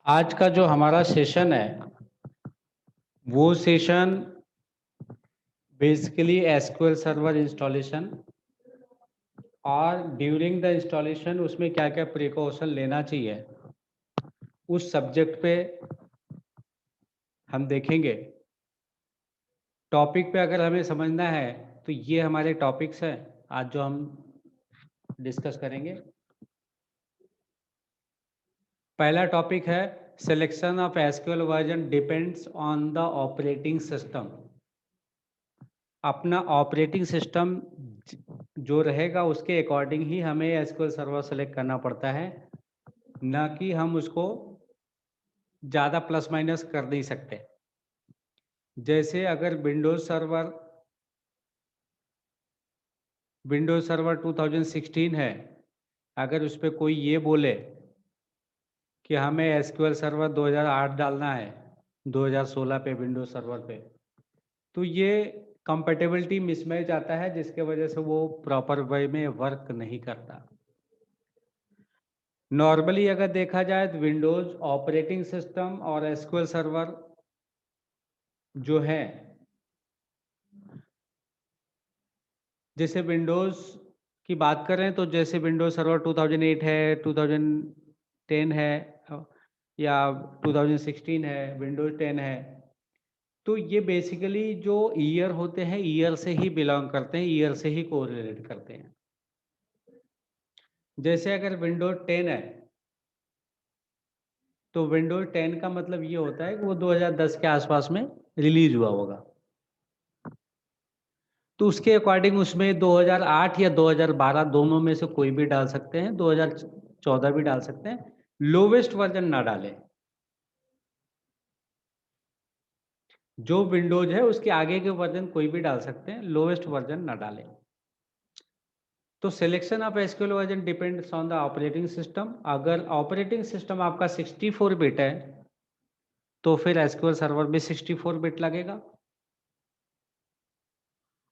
आज का जो हमारा सेशन है वो session basically SQL server installation और ड्यूरिंग द इंस्टॉलेशन उसमें क्या क्या प्रिकॉशन लेना चाहिए उस सब्जेक्ट पे हम देखेंगे। टॉपिक पे अगर हमें समझना है तो ये हमारे टॉपिक्स हैं आज जो हम डिस्कस करेंगे। पहला टॉपिक है selection of SQL version depends on the operating system. अपना ऑपरेटिंग सिस्टम जो रहेगा उसके अकॉर्डिंग ही हमें एसक्यूएल सर्वर सेलेक्ट करना पड़ता है, ना कि हम उसको ज़्यादा प्लस माइनस कर नहीं सकते। जैसे अगर विंडोज सर्वर 2016 है, अगर उस पर कोई ये बोले कि हमें एसक्यूएल सर्वर 2008 डालना है 2016 पे विंडोज सर्वर पे, तो ये कंपेटेबिलिटी मिसमैच आता है जिसके वजह से वो प्रॉपर वे में वर्क नहीं करता। नॉर्मली अगर देखा जाए तो विंडोज ऑपरेटिंग सिस्टम और एसक्यूएल सर्वर जो है, जैसे विंडोज की बात करें तो जैसे विंडोज सर्वर 2008 है, 2010 है या 2016 है, विंडोज 10 है, तो ये बेसिकली जो ईयर होते हैं ईयर से ही बिलोंग करते हैं, ईयर से ही कोरिलेट करते हैं। जैसे अगर विंडोज 10 है तो विंडोज 10 का मतलब ये होता है कि वो 2010 के आसपास में रिलीज हुआ होगा, तो उसके अकॉर्डिंग उसमें 2008 या 2012 दोनों में से कोई भी डाल सकते हैं, 2014 भी डाल सकते हैं। लोवेस्ट वर्जन ना डालें, जो विंडोज है उसके आगे के वर्जन कोई भी डाल सकते हैं, लोवेस्ट वर्जन ना डालें। तो selection of SQL version depends on the operating system. अगर ऑपरेटिंग सिस्टम आपका 64 बिट है तो फिर एसक्यूएल सर्वर में 64 बिट लगेगा।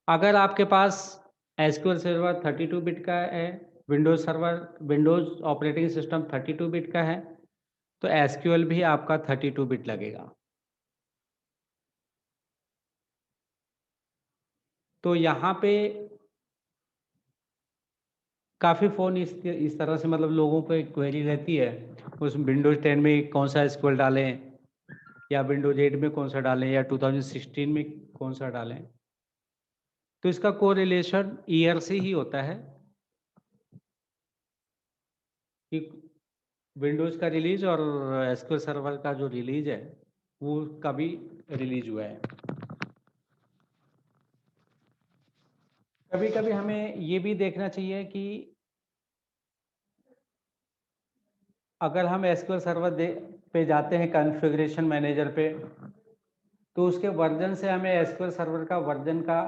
अगर आपके पास एसक्यूएल सर्वर 32 बिट का है, विंडोज ऑपरेटिंग सिस्टम 32 बिट का है, तो एसक्यूएल भी आपका 32 बिट लगेगा। तो यहाँ पे काफ़ी फ़ोन इस तरह से मतलब लोगों को एक क्वेरी रहती है, उस विंडोज 10 में कौन सा एसक्यूएल डालें या विंडोज 8 में कौन सा डालें या 2016 में कौन सा डालें। तो इसका कोरिलेशन ईयर से ही होता है कि विंडोज का रिलीज और एसक्यूएल सर्वर का जो रिलीज है वो कभी रिलीज हुआ है। कभी कभी हमें ये भी देखना चाहिए कि अगर हम एसक्यूएल सर्वर पे जाते हैं कॉन्फ़िगरेशन मैनेजर पे, तो उसके वर्जन से हमें एसक्यूएल सर्वर का वर्जन का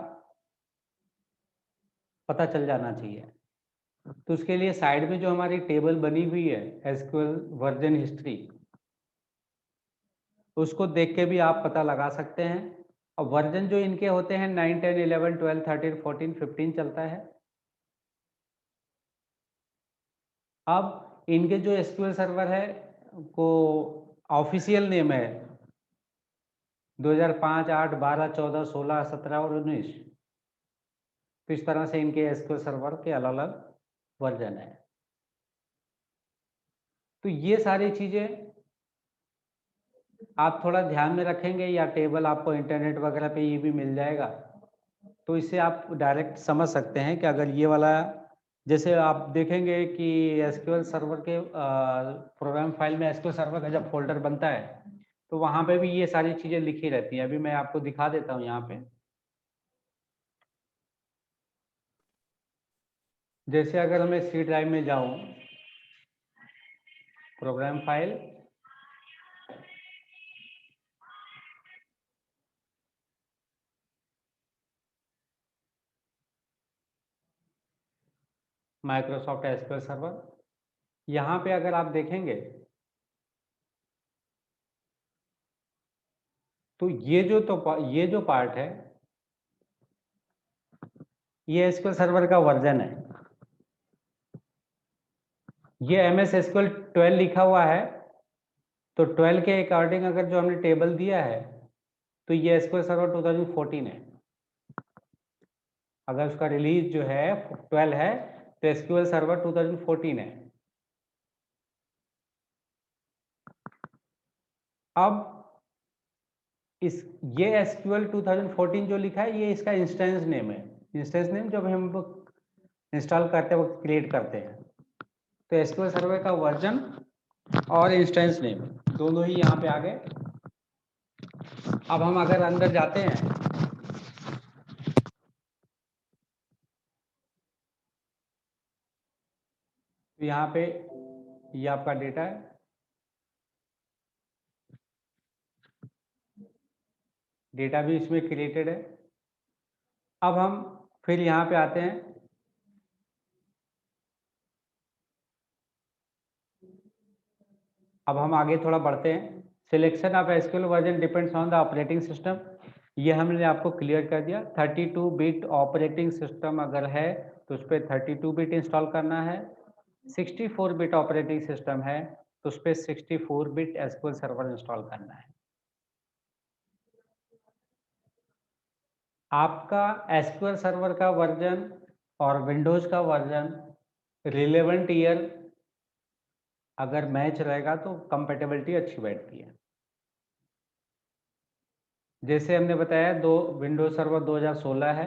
पता चल जाना चाहिए। तो उसके लिए साइड में जो हमारी टेबल बनी हुई है एसक्यूएल वर्जन हिस्ट्री, उसको देख के भी आप पता लगा सकते हैं। और वर्जन जो इनके होते हैं 9, 10, 11, 12, 13, 14, 15 चलता है। अब इनके जो एसक्यूएल सर्वर है को ऑफिशियल नेम है 2005, 8, 12, 14, 16, 17 और 19। तो इस तरह से इनके एसक्यूएल सर्वर के अलग अलग वर्जन है। तो ये सारी चीज़ें आप थोड़ा ध्यान में रखेंगे, या टेबल आपको इंटरनेट वगैरह पे ये भी मिल जाएगा, तो इससे आप डायरेक्ट समझ सकते हैं कि अगर ये वाला, जैसे आप देखेंगे कि एसक्यूएल सर्वर के प्रोग्राम फाइल में एसक्यूएल सर्वर का जब फोल्डर बनता है तो वहाँ पे भी ये सारी चीज़ें लिखी रहती हैं। अभी मैं आपको दिखा देता हूँ यहाँ पे। जैसे अगर मैं सी ड्राइव में जाऊँ, program file, Microsoft SQL server, यहाँ पे अगर आप देखेंगे तो ये जो पार्ट है ये एसक्यूएल सर्वर का वर्जन है। ये MS SQL 12 लिखा हुआ है, तो 12 के अकॉर्डिंग अगर जो हमने टेबल दिया है तो ये एसक्यूएल सर्वर 2014 है। अगर उसका रिलीज जो है 12 है तो एसक्यूएल सर्वर 2014 है। अब इस ये एसक्यूएल 2014 जो लिखा है ये इसका इंस्टेंस नेम है। इंस्टेंस नेम जब हम इंस्टॉल करते वक्त क्रिएट करते हैं तो एसक्यूएल सर्वर का वर्जन और इंस्टेंस नेम दोनों ही यहाँ पे आ गए। अब हम अगर अंदर जाते हैं तो यहाँ पे ये आपका डेटा है। डेटा भी इसमें क्रिएटेड है। अब हम फिर यहाँ पे आते हैं। अब हम आगे थोड़ा बढ़ते हैं। Selection of SQL version depends on the operating system. ये हमने आपको क्लियर कर दिया। 32 बिट ऑपरेटिंग सिस्टम अगर है तो उस पर 32 बिट इंस्टॉल करना है। 64 बिट ऑपरेटिंग सिस्टम है तो उस पर 64 बिट एसक्यूएल सर्वर इंस्टॉल करना है। आपका एसक्यूएल सर्वर का वर्जन और विंडोज का वर्जन रिलेवेंट ईयर अगर मैच रहेगा तो कंपैटिबिलिटी अच्छी बैठती है। जैसे हमने बताया दो विंडोज सर्वर 2016 है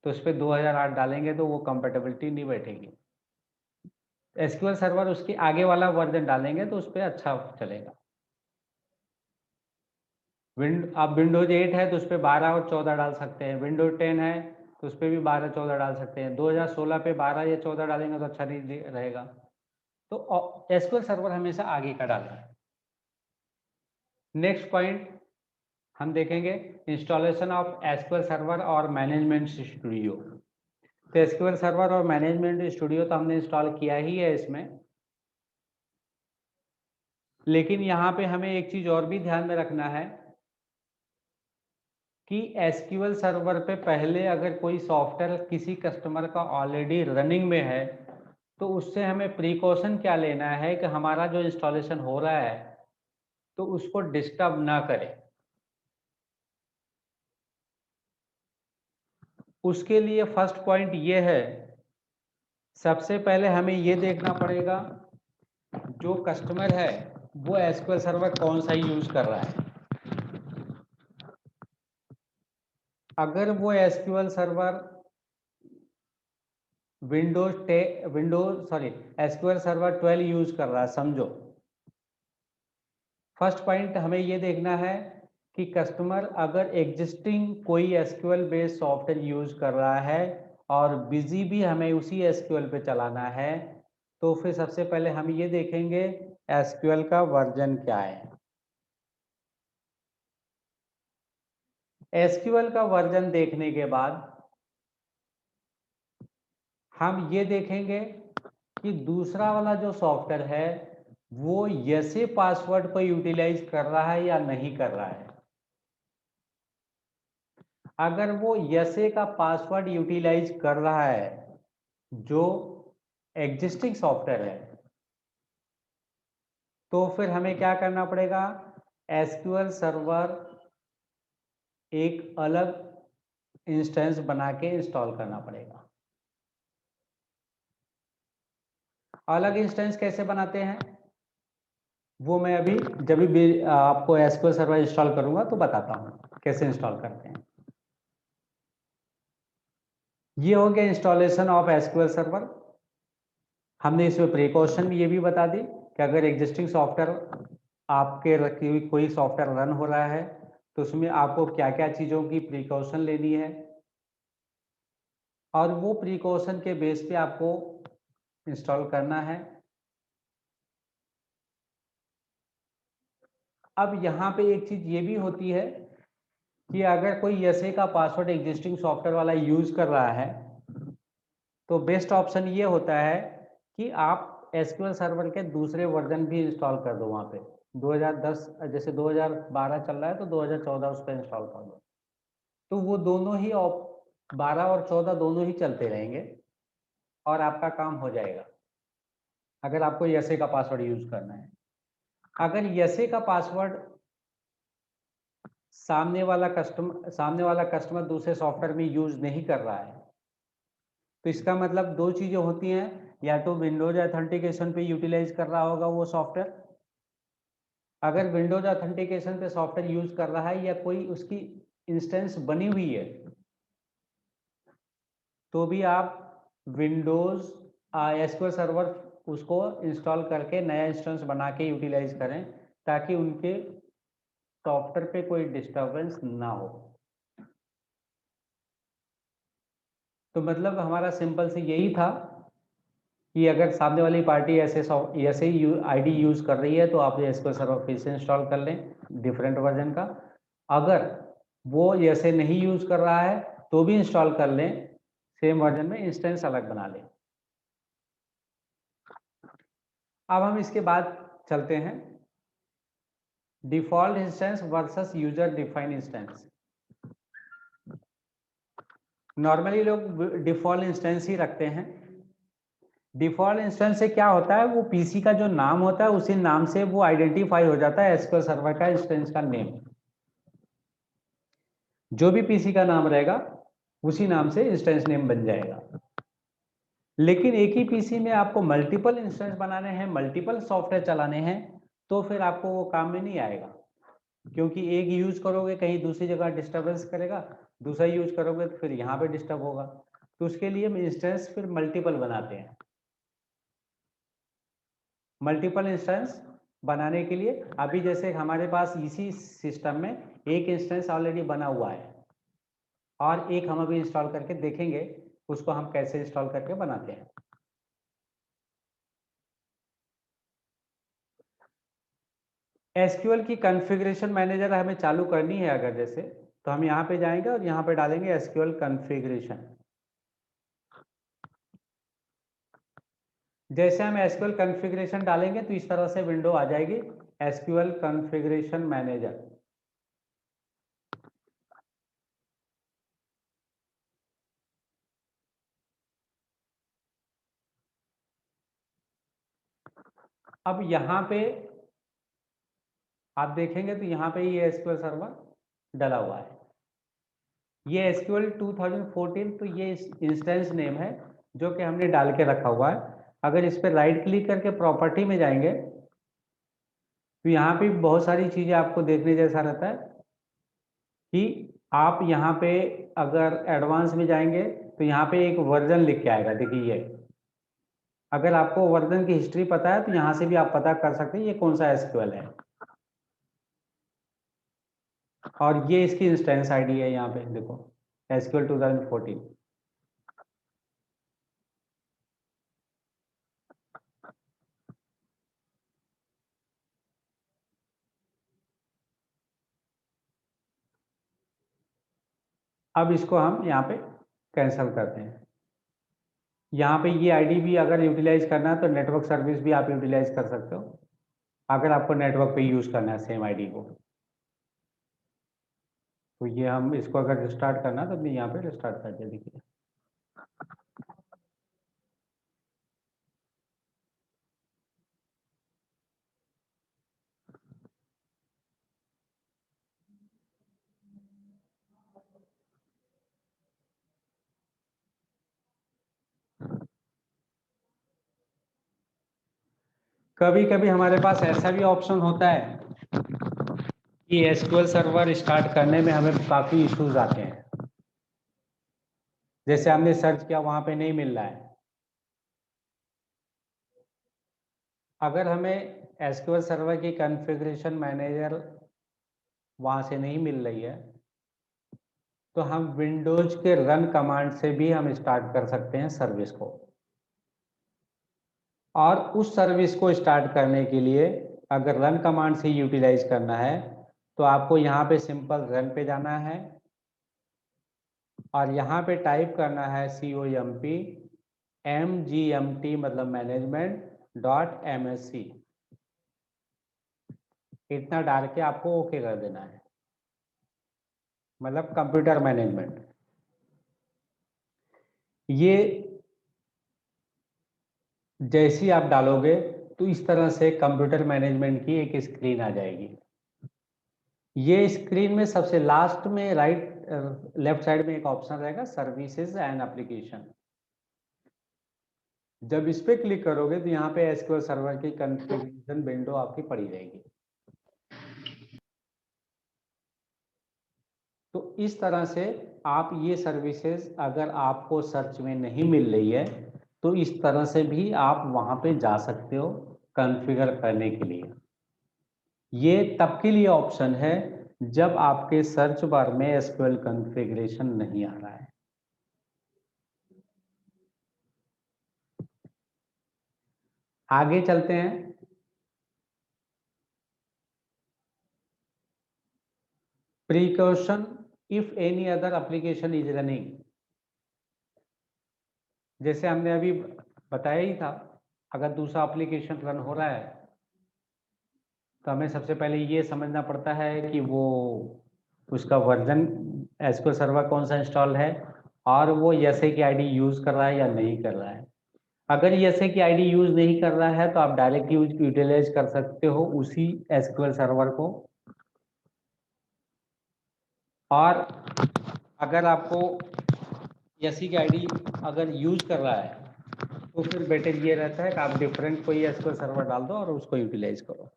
तो उस पर 2008 डालेंगे तो वो कंपैटिबिलिटी नहीं बैठेगी। एसक्यूएल सर्वर उसके आगे वाला वर्जन डालेंगे तो उस पर अच्छा चलेगा। आप विंडोज 8 है तो उस पर 12 और 14 डाल सकते हैं। विंडोज 10 है तो उस पर भी 12-14 डाल सकते हैं। 2016 पे 12 या 14 डालेंगे तो अच्छा नहीं रहेगा। तो एसक्यूएल सर्वर हमेशा आगे का डालना है। नेक्स्ट पॉइंट हम देखेंगे इंस्टॉलेशन ऑफ एसक्यूएल सर्वर और मैनेजमेंट स्टूडियो। तो एसक्यूएल सर्वर और मैनेजमेंट स्टूडियो तो हमने इंस्टॉल किया ही है इसमें, लेकिन यहाँ पे हमें एक चीज और भी ध्यान में रखना है कि एसक्यूएल सर्वर पे पहले अगर कोई सॉफ्टवेयर किसी कस्टमर का ऑलरेडी रनिंग में है तो उससे हमें प्रिकॉशन क्या लेना है कि हमारा जो इंस्टॉलेशन हो रहा है तो उसको डिस्टर्ब ना करे। उसके लिए फर्स्ट पॉइंट ये है, सबसे पहले हमें ये देखना पड़ेगा जो कस्टमर है वो एसक्यूएल सर्वर कौन सा यूज कर रहा है। अगर वो SQL server SQL server 12 use कर रहा है समझो। फर्स्ट पॉइंट हमें ये देखना है कि कस्टमर अगर एग्जिस्टिंग कोई एसक्यूएल बेस्ड सॉफ्टवेयर यूज कर रहा है और बिजी भी हमें उसी एसक्यूएल पे चलाना है तो फिर सबसे पहले हम ये देखेंगे एसक्यूएल का वर्जन क्या है। एसक्यूएल का वर्जन देखने के बाद हम ये देखेंगे कि दूसरा वाला जो सॉफ्टवेयर है वो यसे पासवर्ड को यूटिलाइज कर रहा है या नहीं कर रहा है। अगर वो यसे का पासवर्ड यूटिलाइज कर रहा है जो एग्जिस्टिंग सॉफ्टवेयर है तो फिर हमें क्या करना पड़ेगा, एसक्यूएल सर्वर एक अलग इंस्टेंस बना के इंस्टॉल करना पड़ेगा। अलग इंस्टेंस कैसे बनाते हैं वो मैं अभी जब भी आपको एसक्यूएल सर्वर इंस्टॉल करूंगा तो बताता हूं कैसे इंस्टॉल करते हैं। ये हो गया इंस्टॉलेशन ऑफ एसक्यूएल सर्वर। हमने इसमें प्रिकॉशन ये भी बता दी कि अगर एग्जिस्टिंग सॉफ्टवेयर आपके रखी हुई कोई सॉफ्टवेयर रन हो रहा है तो उसमें आपको क्या क्या चीज़ों की प्रिकॉशन लेनी है और वो प्रिकॉशन के बेस पे आपको इंस्टॉल करना है। अब यहाँ पे एक चीज़ ये भी होती है कि अगर कोई ऐसे का पासवर्ड एग्जिस्टिंग सॉफ्टवेयर वाला यूज कर रहा है तो बेस्ट ऑप्शन ये होता है कि आप एसक्यूएल सर्वर के दूसरे वर्जन भी इंस्टॉल कर दो। वहाँ पे 2010 जैसे 2012 चल रहा है तो 2014 उस पर इंस्टॉल कर दो तो वो दोनों ही 12 और 14 दोनों ही चलते रहेंगे और आपका काम हो जाएगा अगर आपको ऐसे का पासवर्ड यूज करना है। अगर यसे का पासवर्ड सामने वाला कस्टमर दूसरे सॉफ्टवेयर में यूज नहीं कर रहा है, तो इसका मतलब दो चीजें होती हैं, या तो विंडोज ऑथेंटिकेशन पे यूटिलाइज कर रहा होगा वो सॉफ्टवेयर। अगर विंडोज ऑथेंटिकेशन पे सॉफ्टवेयर यूज कर रहा है या कोई उसकी इंस्टेंस बनी हुई है, तो भी आप विंडोज एसक्यूएल सर्वर उसको इंस्टॉल करके नया इंस्टेंस बना के यूटिलाइज करें, ताकि उनके सॉफ्टवेयर पे कोई डिस्टरबेंस ना हो। तो मतलब हमारा सिंपल से यही था कि अगर सामने वाली पार्टी ऐसे ही आईडी यूज कर रही है, तो आप एसक्यूएल सर्वर फिर से इंस्टॉल कर लें डिफरेंट वर्जन का। अगर वो ऐसे नहीं यूज कर रहा है, तो भी इंस्टॉल कर लें सेम वर्जन में, इंस्टेंस अलग बना लें। अब हम इसके बाद चलते हैं default instance versus user defined instance. Normally लोग डिफॉल्ट इंस्टेंस ही रखते हैं। डिफॉल्ट इंस्टेंस से क्या होता है, वो पीसी का जो नाम होता है उसी नाम से वो आइडेंटिफाई हो जाता है एसक्यूएल सर्वर का इंस्टेंस का नेम। जो भी पीसी का नाम रहेगा उसी नाम से इंस्टेंस नेम बन जाएगा। लेकिन एक ही पीसी में आपको मल्टीपल इंस्टेंस बनाने हैं, मल्टीपल सॉफ्टवेयर चलाने हैं, तो फिर आपको वो काम में नहीं आएगा, क्योंकि एक यूज करोगे कहीं दूसरी जगह डिस्टर्बेंस करेगा, दूसरा यूज करोगे तो फिर यहाँ पे डिस्टर्ब होगा। तो उसके लिए हम इंस्टेंस फिर मल्टीपल बनाते हैं। मल्टीपल इंस्टेंस बनाने के लिए अभी जैसे हमारे पास इसी सिस्टम में एक इंस्टेंस ऑलरेडी बना हुआ है, और एक हम अभी इंस्टॉल करके देखेंगे उसको हम कैसे इंस्टॉल करके बनाते हैं। एसक्यूएल की कॉन्फ़िगरेशन मैनेजर हमें चालू करनी है अगर जैसे, तो हम यहाँ पे जाएंगे और यहाँ पे डालेंगे एसक्यूएल कॉन्फ़िगरेशन। जैसे हम एसक्यूएल कॉन्फ़िगरेशन डालेंगे तो इस तरह से विंडो आ जाएगी, एसक्यूएल कॉन्फ़िगरेशन मैनेजर। अब यहाँ पे आप देखेंगे तो यहाँ पे ये एसक्यूएल सर्वर डला हुआ है। ये एसक्यूएल 2014, तो ये इंस्टेंस नेम है जो कि हमने डाल के रखा हुआ है। अगर इस पर राइट क्लिक करके प्रॉपर्टी में जाएंगे तो यहाँ पे बहुत सारी चीजें आपको देखने जैसा रहता है कि आप यहाँ पे अगर एडवांस में जाएंगे तो यहाँ पे एक वर्जन लिख के आएगा, देखिए ये। अगर आपको वर्जन की हिस्ट्री पता है तो यहाँ से भी आप पता कर सकते हैं ये कौन सा एसक्यूएल है, और ये इसकी इंस्टेंस आईडी है, यहाँ पे देखो एसक्यूएल 2014। अब इसको हम यहाँ पे कैंसिल करते हैं। यहाँ पे ये आईडी भी अगर यूटिलाइज करना है तो नेटवर्क सर्विस भी आप यूटिलाइज कर सकते हो, अगर आपको नेटवर्क पे यूज करना है सेम आईडी को। तो ये हम इसको अगर रिस्टार्ट करना है तो अपने यहाँ पे रिस्टार्ट कर दिया, देखिए। कभी कभी हमारे पास ऐसा भी ऑप्शन होता है कि एसक्यूएल सर्वर स्टार्ट करने में हमें काफ़ी इश्यूज आते हैं, जैसे हमने सर्च किया वहाँ पे नहीं मिल रहा है। अगर हमें एसक्यूएल सर्वर की कॉन्फ़िगरेशन मैनेजर वहाँ से नहीं मिल रही है, तो हम विंडोज के रन कमांड से भी हम स्टार्ट कर सकते हैं सर्विस को। और उस सर्विस को स्टार्ट करने के लिए अगर रन कमांड से यूटिलाइज करना है, तो आपको यहाँ पे सिंपल रन पे जाना है और यहाँ पे टाइप करना है COMP मतलब मैनेजमेंट .msc, इतना डाल के आपको ओके कर देना है, मतलब कंप्यूटर मैनेजमेंट। ये जैसे ही आप डालोगे तो इस तरह से कंप्यूटर मैनेजमेंट की एक स्क्रीन आ जाएगी। ये स्क्रीन में सबसे लास्ट में लेफ्ट साइड में एक ऑप्शन रहेगा सर्विसेज एंड एप्लीकेशन। जब इस पे क्लिक करोगे तो यहाँ पे एसक्यूएल सर्वर की कॉन्फ़िगरेशन विंडो आपकी पड़ी रहेगी। तो इस तरह से आप ये सर्विसेज अगर आपको सर्च में नहीं मिल रही है तो इस तरह से भी आप वहां पे जा सकते हो कॉन्फ़िगर करने के लिए। ये तब के लिए ऑप्शन है जब आपके सर्च बार में एसक्यूएल कॉन्फ़िगरेशन नहीं आ रहा है। आगे चलते हैं। Precaution if any other application is running. जैसे हमने अभी बताया ही था, अगर दूसरा एप्लीकेशन रन हो रहा है तो हमें सबसे पहले ये समझना पड़ता है कि वो उसका वर्जन एसक्यूएल सर्वर कौन सा इंस्टॉल है और वो एसए की आईडी यूज कर रहा है या नहीं कर रहा है। अगर एसए की आईडी यूज नहीं कर रहा है तो आप डायरेक्ट यूटिलाइज कर सकते हो उसी एसक्यूएल सर्वर को। और अगर आपको एसए की आईडी अगर यूज कर रहा है तो फिर बेटर ये रहता है कि आप डिफरेंट कोई एसक्यूएल सर्वर डाल दो और उसको यूटिलाइज करो।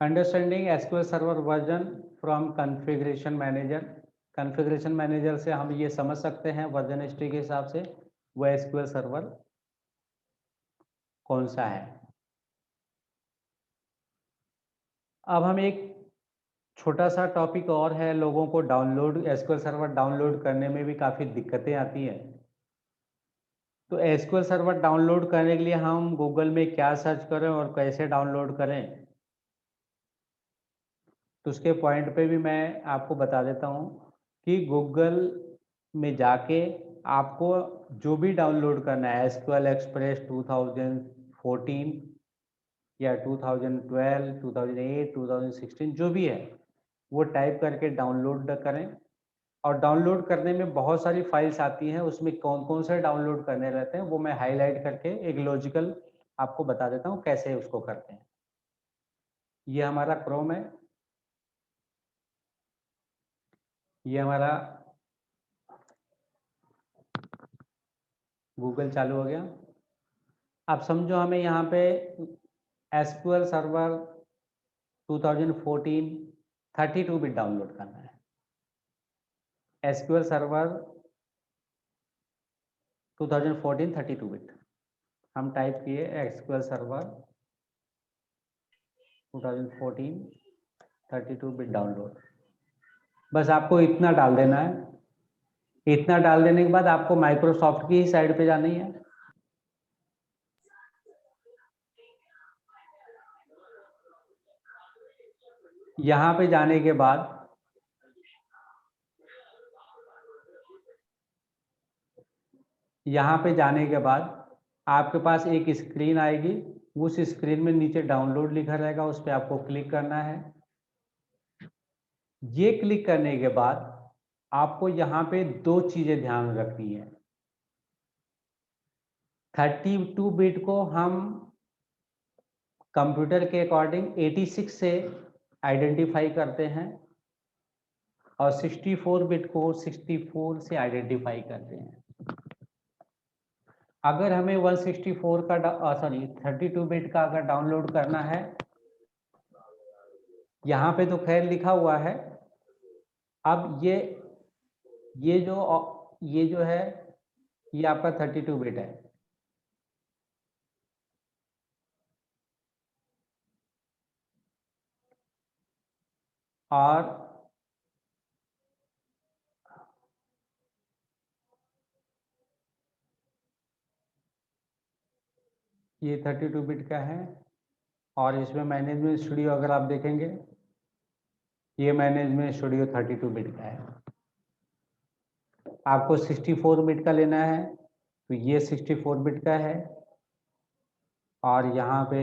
Understanding SQL server version from configuration manager. Configuration manager से हम ये समझ सकते हैं वर्जन हिस्ट्री के हिसाब से वो एसक्यूएल सर्वर कौन सा है। अब हम एक छोटा सा टॉपिक और है, लोगों को डाउनलोड एसक्यूएल सर्वर डाउनलोड करने में भी काफ़ी दिक्कतें आती हैं। तो एसक्यूएल सर्वर डाउनलोड करने के लिए हम गूगल में क्या सर्च करें और कैसे डाउनलोड करें, तो उसके पॉइंट पे भी मैं आपको बता देता हूँ कि गूगल में जाके आपको जो भी डाउनलोड करना है एसक्यूएल एक्सप्रेस 2014 या 2012, 2008, 2016 जो भी है वो टाइप करके डाउनलोड करें। और डाउनलोड करने में बहुत सारी फाइल्स आती हैं, उसमें कौन कौन से डाउनलोड करने रहते हैं वो मैं हाईलाइट करके एक लॉजिकल आपको बता देता हूँ कैसे उसको करते हैं। ये हमारा क्रोम है, ये हमारा गूगल चालू हो गया। अब समझो हमें यहाँ पे एसक्यूएल सर्वर 2014 32 बिट डाउनलोड करना है। एसक्यूएल सर्वर 2014 32 बिट हम टाइप किए एसक्यूएल सर्वर 2014 32 बिट डाउनलोड। बस आपको इतना डाल देना है। इतना डाल देने के बाद आपको माइक्रोसॉफ्ट की ही साइड पे जानी है। यहाँ पे जाने के बाद आपके पास एक स्क्रीन आएगी। उस स्क्रीन में नीचे डाउनलोड लिखा रहेगा, उस पर आपको क्लिक करना है। ये क्लिक करने के बाद आपको यहाँ पे दो चीजें ध्यान रखनी है। 32 बिट को हम कंप्यूटर के अकॉर्डिंग 86 से आइडेंटिफाई करते हैं और 64 बिट को 64 से आइडेंटिफाई करते हैं। अगर हमें 164 का 32 बिट का अगर डाउनलोड करना है, यहाँ पे तो खैर लिखा हुआ है। अब ये जो है ये आपका 32 बिट है। और ये 32 बिट का है। और इसमें मैनेजमेंट स्टूडियो अगर आप देखेंगे, ये मैनेजमेंट स्टूडियो 32 बिट का है। आपको 64 बिट का लेना है तो ये 64 बिट का है और यहाँ पे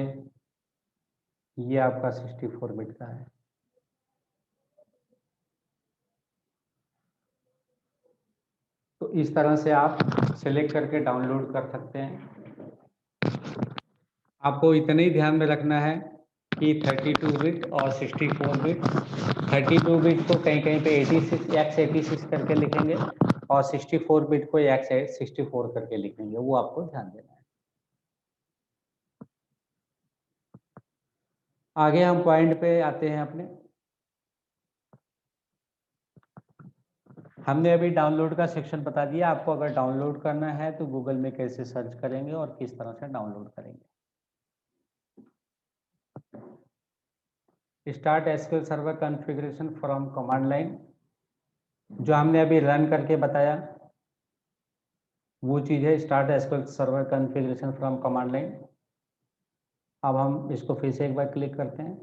ये आपका 64 बिट का है। तो इस तरह से आप सिलेक्ट करके डाउनलोड कर सकते हैं। आपको इतना ही ध्यान में रखना है कि 32 बिट और 64 बिट। 32 बिट को कहीं कहीं पे 86 करके लिखेंगे और 64 बिट को x64 करके लिखेंगे, वो आपको ध्यान देना है। आगे हम पॉइंट पे आते हैं अपने। हमने अभी डाउनलोड का सेक्शन बता दिया आपको। अगर डाउनलोड करना है तो गूगल में कैसे सर्च करेंगे और किस तरह से डाउनलोड करेंगे। Start SQL server configuration from command line, जो हमने अभी रन करके बताया वो चीज़ है start SQL server configuration from command line. अब हम इसको फिर से एक बार क्लिक करते हैं।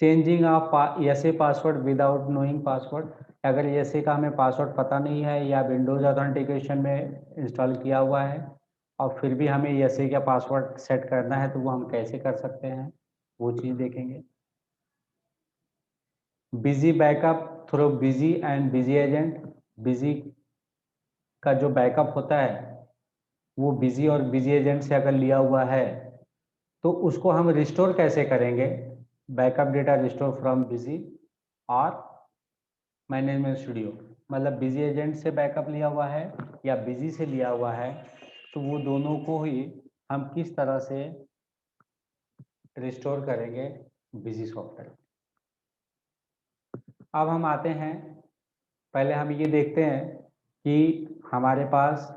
Changing of SA password without knowing password. अगर एसए का हमें पासवर्ड पता नहीं है या विंडोज ऑथेंटिकेशन में इंस्टॉल किया हुआ है और फिर भी हमें एसए का पासवर्ड सेट करना है तो वो हम कैसे कर सकते हैं, वो चीज़ देखेंगे। Busy backup through busy and busy agent. Busy का जो बैकअप होता है वो बिजी और बिजी एजेंट से अगर लिया हुआ है तो उसको हम रिस्टोर कैसे करेंगे। Backup data restore from busy और मैनेजमेंट स्टूडियो, मतलब बिजी एजेंट से बैकअप लिया हुआ है या बिजी से लिया हुआ है, तो वो दोनों को ही हम किस तरह से रिस्टोर करेंगे बिजी सॉफ्टवेयर। अब हम आते हैं, पहले हम ये देखते हैं कि हमारे पास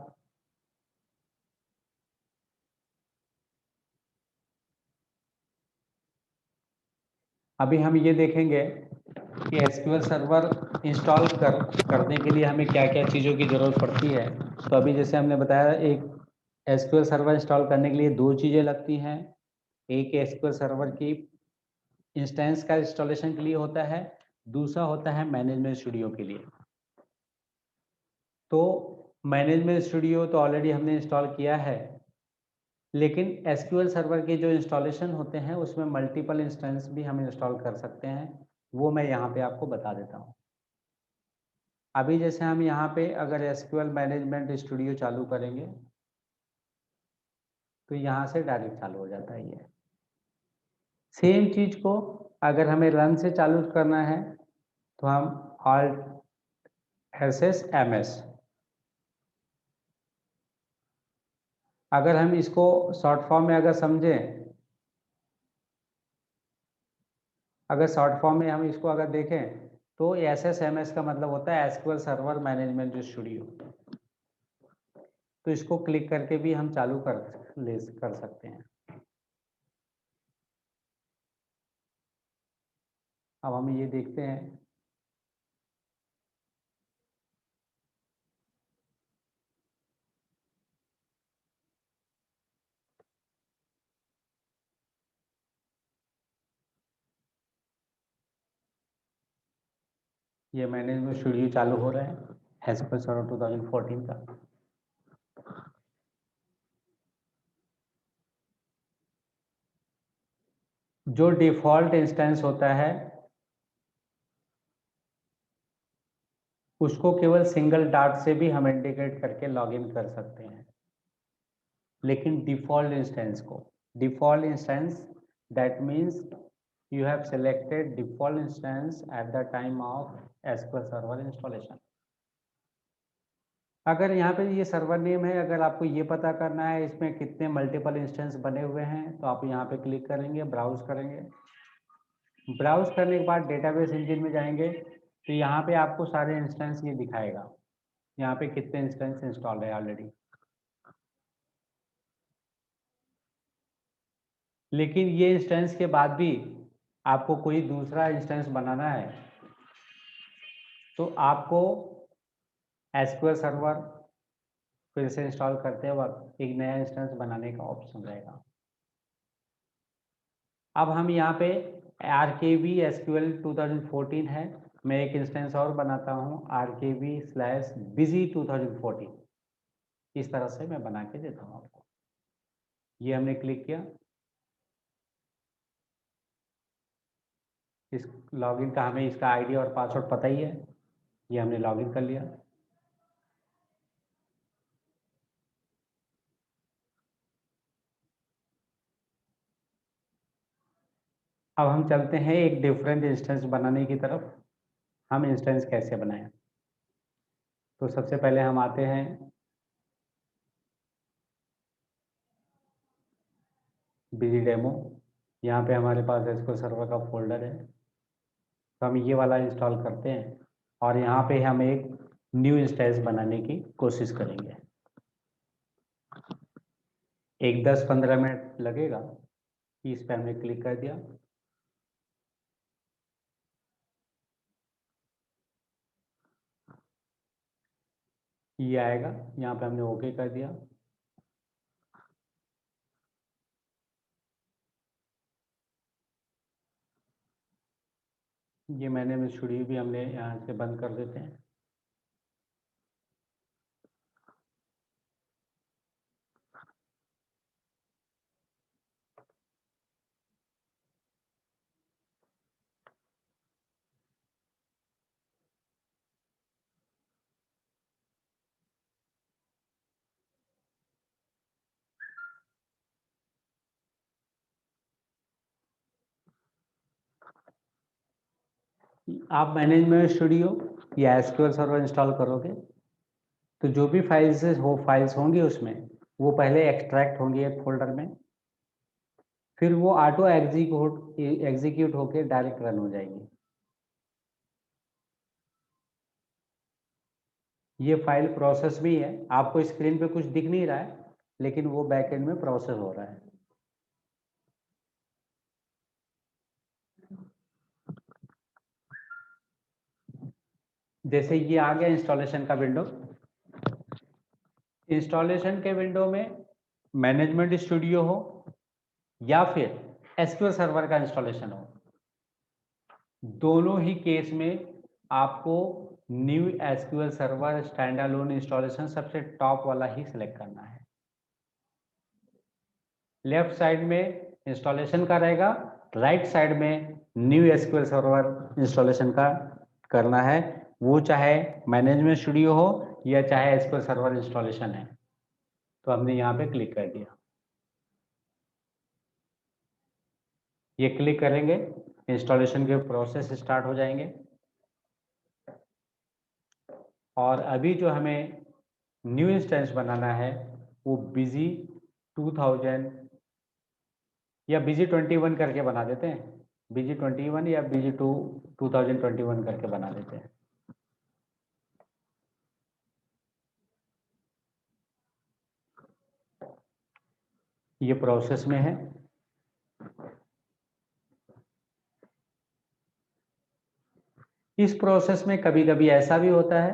अभी हम ये देखेंगे कि एसक्यूएल सर्वर इंस्टॉल करने के लिए हमें क्या क्या चीज़ों की ज़रूरत पड़ती है। तो अभी जैसे हमने बताया, एक एसक्यूएल सर्वर इंस्टॉल करने के लिए दो चीज़ें लगती हैं। एक एसक्यूएल सर्वर की इंस्टेंस का इंस्टॉलेशन के लिए होता है, दूसरा होता है मैनेजमेंट स्टूडियो के लिए। तो मैनेजमेंट स्टूडियो तो ऑलरेडी हमने इंस्टॉल किया है, लेकिन एसक्यूएल सर्वर के जो इंस्टॉलेशन होते हैं उसमें मल्टीपल इंस्टेंस भी हम इंस्टॉल कर सकते हैं, वो मैं यहाँ पे आपको बता देता हूँ। अभी जैसे हम यहाँ पे अगर एसक्यूएल मैनेजमेंट स्टूडियो चालू करेंगे तो यहाँ से डायरेक्ट चालू हो जाता है ये। सेम चीज़ को अगर हमें रन से चालू करना है तो हम Alt+SS अगर हम इसको शॉर्ट फॉर्म में अगर समझें, अगर शॉर्ट फॉर्म में हम इसको अगर देखें तो SSMS का मतलब होता है एसक्यूएल सर्वर मैनेजमेंट स्टूडियो। तो इसको क्लिक करके भी हम चालू कर सकते हैं। अब हम ये देखते हैं, ये मैनेजमेंट स्टूडियो चालू हो रहा है एसक्यूएल सर्वर 2014 का। जो डिफ़ॉल्ट इंस्टेंस होता है उसको केवल सिंगल डॉट से भी हम इंडिकेट करके लॉगिन कर सकते हैं, लेकिन default instance that means you have selected default instance at the time of SQL Server installation। अगर यहाँ पे ये सर्वर नेम है, अगर आपको ये पता करना है इसमें कितने मल्टीपल इंस्टेंस बने हुए हैं तो आप यहाँ पे क्लिक करेंगे, ब्राउज करेंगे। ब्राउज करने के बाद डेटाबेस इंजन में जाएंगे तो यहाँ पे आपको सारे इंस्टेंस ये दिखाएगा, यहाँ पे कितने इंस्टेंस इंस्टॉल है ऑलरेडी। लेकिन ये इंस्टेंस के बाद भी आपको कोई दूसरा इंस्टेंस बनाना है तो आपको एसक्यूएल सर्वर फिर से इंस्टॉल करते वक्त एक नया इंस्टेंस बनाने का ऑप्शन रहेगा। अब हम यहाँ पे RKB SQL 2014 है, मैं एक इंस्टेंस और बनाता हूँ RKB/busy 2014। इस तरह से मैं बना के देता हूँ आपको। ये हमने क्लिक किया, इस लॉगिन का हमें इसका आईडी और पासवर्ड पता ही है, ये हमने लॉगिन कर लिया। अब हम चलते हैं एक डिफरेंट इंस्टेंस बनाने की तरफ। हम इंस्टेंस कैसे बनाएं? तो सबसे पहले हम आते हैं बिजी डेमो। यहाँ पे हमारे पास एसक्यूएल सर्वर का फोल्डर है, तो हम ये वाला इंस्टॉल करते हैं और यहाँ पे हम एक न्यू इंस्टेंस बनाने की कोशिश करेंगे। एक 10-15 मिनट लगेगा। इस पे हमने क्लिक कर दिया। ये आएगा, यहाँ पे हमने ओके कर दिया। ये मैंने स्टूडियो भी हमने यहाँ से बंद कर देते हैं। आप मैनेजमेंट स्टूडियो या एसक्यूएल सर्वर इंस्टॉल करोगे तो जो भी फाइल्स होंगी उसमें वो पहले एक्सट्रैक्ट होंगी एक फोल्डर में, फिर वो ऑटो एग्जीक्यूट होके डायरेक्ट रन हो जाएगी। ये फाइल प्रोसेस भी है, आपको स्क्रीन पे कुछ दिख नहीं रहा है लेकिन वो बैकएंड में प्रोसेस हो रहा है। जैसे ये आ गया इंस्टॉलेशन का विंडो। इंस्टॉलेशन के विंडो में मैनेजमेंट स्टूडियो हो या फिर एसक्यूएल सर्वर का इंस्टॉलेशन हो, दोनों ही केस में आपको new SQL server stand alone installation सबसे टॉप वाला ही सिलेक्ट करना है। लेफ्ट साइड में इंस्टॉलेशन का रहेगा, राइट साइड में न्यू एसक्यूएल सर्वर इंस्टॉलेशन का करना है। वो चाहे मैनेजमेंट स्टूडियो हो या चाहे एसक्यूएल सर्वर इंस्टॉलेशन है। तो हमने यहाँ पे क्लिक कर दिया। ये क्लिक करेंगे, इंस्टॉलेशन के प्रोसेस स्टार्ट हो जाएंगे। और अभी जो हमें न्यू इंस्टेंस बनाना है वो बिजी 2000 या बिजी 21 करके बना देते हैं। बिजी 21 या बिजी 2021 करके बना देते हैं। ये प्रोसेस में है। इस प्रोसेस में कभी कभी ऐसा भी होता है,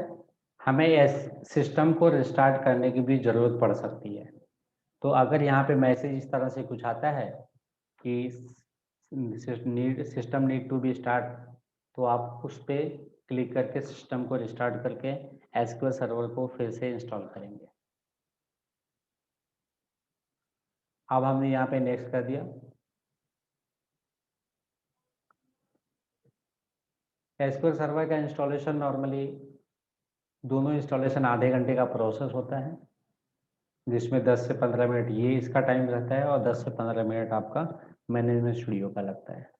हमें सिस्टम को रिस्टार्ट करने की भी ज़रूरत पड़ सकती है। तो अगर यहाँ पे मैसेज इस तरह से कुछ आता है कि system need to be start, तो आप उस पर क्लिक करके सिस्टम को रिस्टार्ट करके एसक्यूएल सर्वर को फिर से इंस्टॉल करेंगे। अब हमने यहाँ पे नेक्स्ट कर दिया। एसक्यूएल सर्वर का इंस्टॉलेशन नॉर्मली दोनों इंस्टॉलेशन आधे घंटे का प्रोसेस होता है, जिसमें 10 से 15 मिनट ये इसका टाइम रहता है और 10 से 15 मिनट आपका मैनेजमेंट स्टूडियो का लगता है।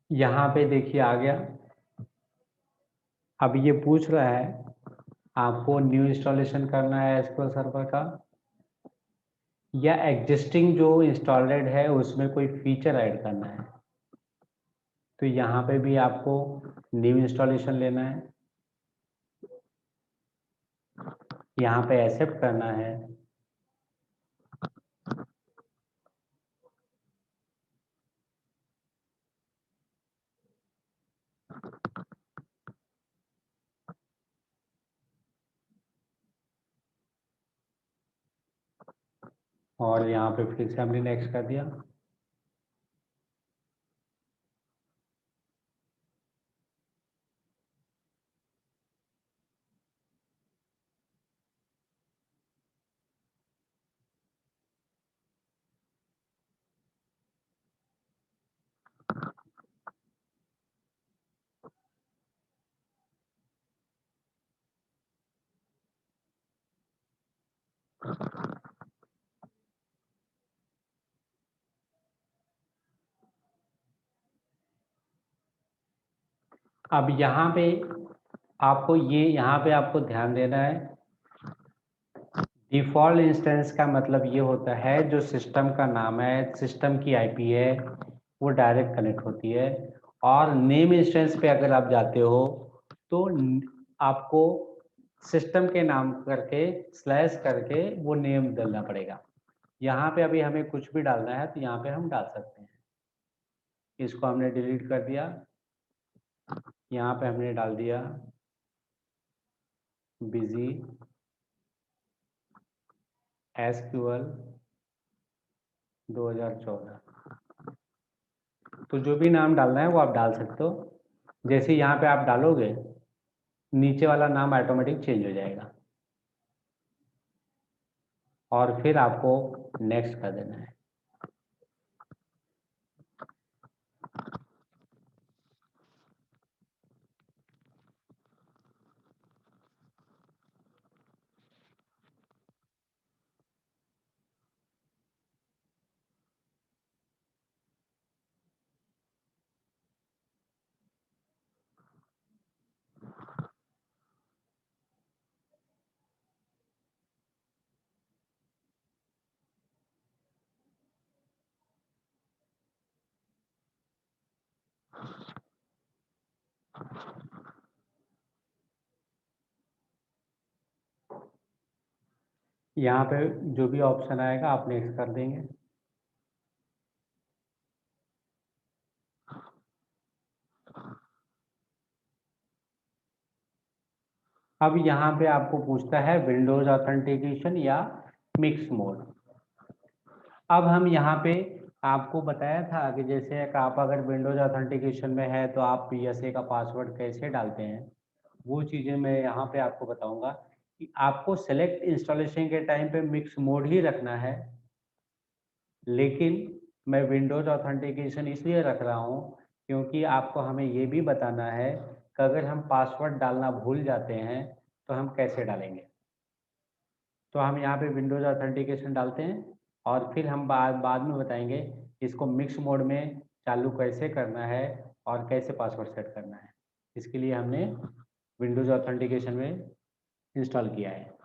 यहाँ पे देखिए आ गया। अब ये पूछ रहा है आपको न्यू इंस्टॉलेशन करना है एसक्यूएल सर्वर का या एग्जिस्टिंग जो इंस्टॉलेड है उसमें कोई फीचर ऐड करना है। तो यहाँ पे भी आपको न्यू इंस्टॉलेशन लेना है, यहाँ पे एक्सेप्ट करना है। और यहाँ पे फिर से हमने नेक्स्ट कर दिया। अब यहाँ पे आपको यहाँ पे आपको ध्यान देना है। डिफॉल्ट इंस्टेंस का मतलब ये होता है जो सिस्टम का नाम है, सिस्टम की आईपी है, वो डायरेक्ट कनेक्ट होती है। और नेम इंस्टेंस पे अगर आप जाते हो तो आपको सिस्टम के नाम करके स्लैश करके वो नेम डालना पड़ेगा। यहाँ पे अभी हमें कुछ भी डालना है तो यहाँ पे हम डाल सकते हैं। इसको हमने डिलीट कर दिया, यहाँ पे हमने डाल दिया बिजी एसक्यूएल 2014। तो जो भी नाम डालना है वो आप डाल सकते हो। जैसे यहाँ पे आप डालोगे नीचे वाला नाम ऑटोमेटिक चेंज हो जाएगा और फिर आपको नेक्स्ट कर देना है। यहाँ पे जो भी ऑप्शन आएगा आप नेक्स्ट कर देंगे। अब यहाँ पे आपको पूछता है विंडोज ऑथेंटिकेशन या मिक्स मोड। अब हम यहाँ पे आपको बताया था कि जैसे आप अगर विंडोज ऑथेंटिकेशन में है तो आप पीएसए का पासवर्ड कैसे डालते हैं, वो चीज़ें मैं यहाँ पे आपको बताऊंगा कि आपको सेलेक्ट इंस्टॉलेशन के टाइम पे मिक्स मोड ही रखना है। लेकिन मैं विंडोज ऑथेंटिकेशन इसलिए रख रहा हूँ क्योंकि आपको हमें ये भी बताना है कि अगर हम पासवर्ड डालना भूल जाते हैं तो हम कैसे डालेंगे। तो हम यहाँ पे विंडोज ऑथेंटिकेशन डालते हैं और फिर हम बाद में बताएंगे इसको मिक्स मोड में चालू कैसे करना है और कैसे पासवर्ड सेट करना है। इसके लिए हमने विंडोज ऑथेंटिकेशन में इंस्टॉल किया है।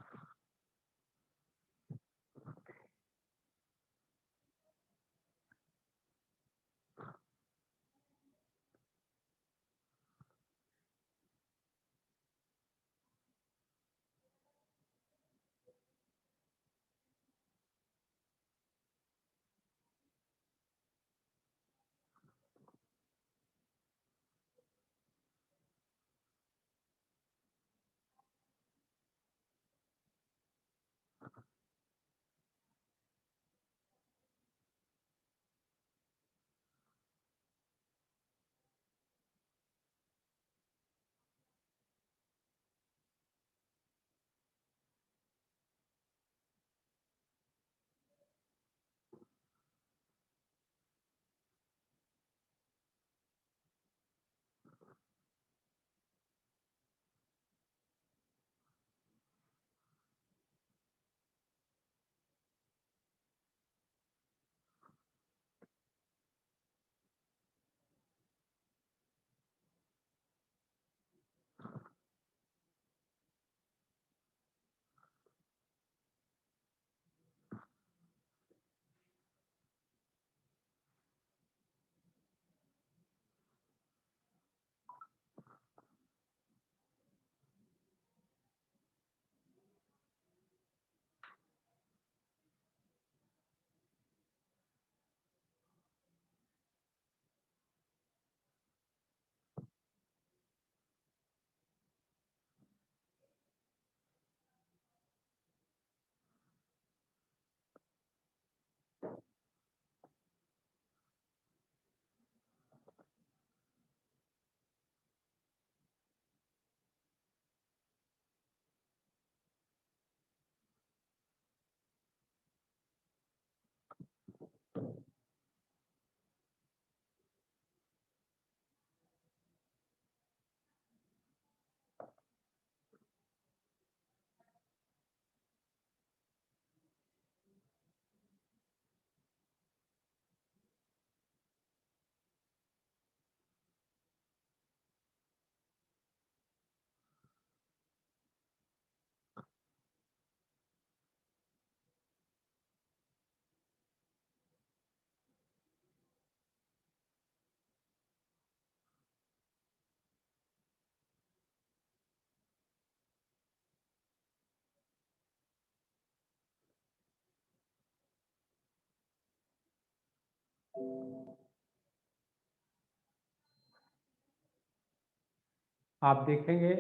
आप देखेंगे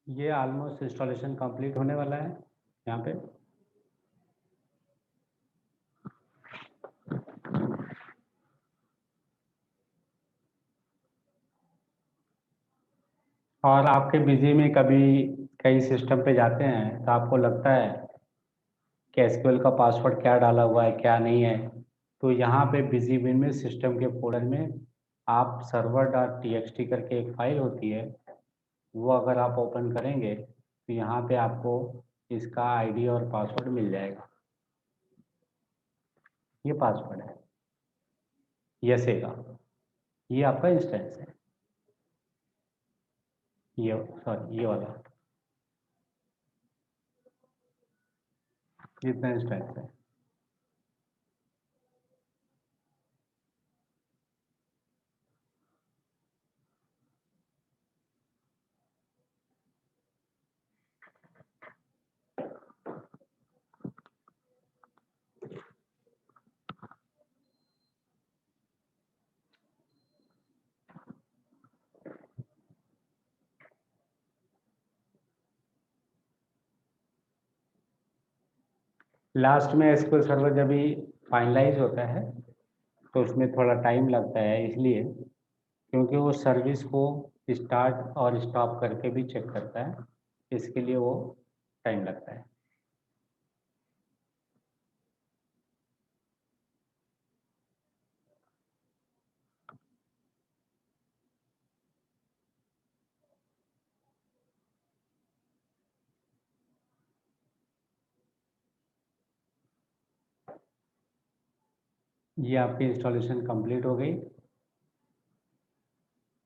ये ऑलमोस्ट इंस्टॉलेशन कंप्लीट होने वाला है यहाँ पे। और आपके बिजी में कभी कई सिस्टम पे जाते हैं तो आपको लगता है कि एसक्यूएल का पासवर्ड क्या डाला हुआ है क्या नहीं है, तो यहाँ पे बिजी विन में सिस्टम के फोल्डर में आप server dot T x T करके एक फाइल होती है, वो अगर आप ओपन करेंगे तो यहाँ पे आपको इसका आईडी और पासवर्ड मिल जाएगा। ये पासवर्ड है यसे का, ये आपका इंस्टेंस है, ये सॉरी ये वाला जितना इंस्टेंस है। लास्ट में एसक्यूएल सर्वर जब भी फाइनलाइज होता है तो उसमें थोड़ा टाइम लगता है, इसलिए क्योंकि वो सर्विस को स्टार्ट और स्टॉप करके भी चेक करता है, इसके लिए वो टाइम लगता है। ये आपकी इंस्टॉलेशन कंप्लीट हो गई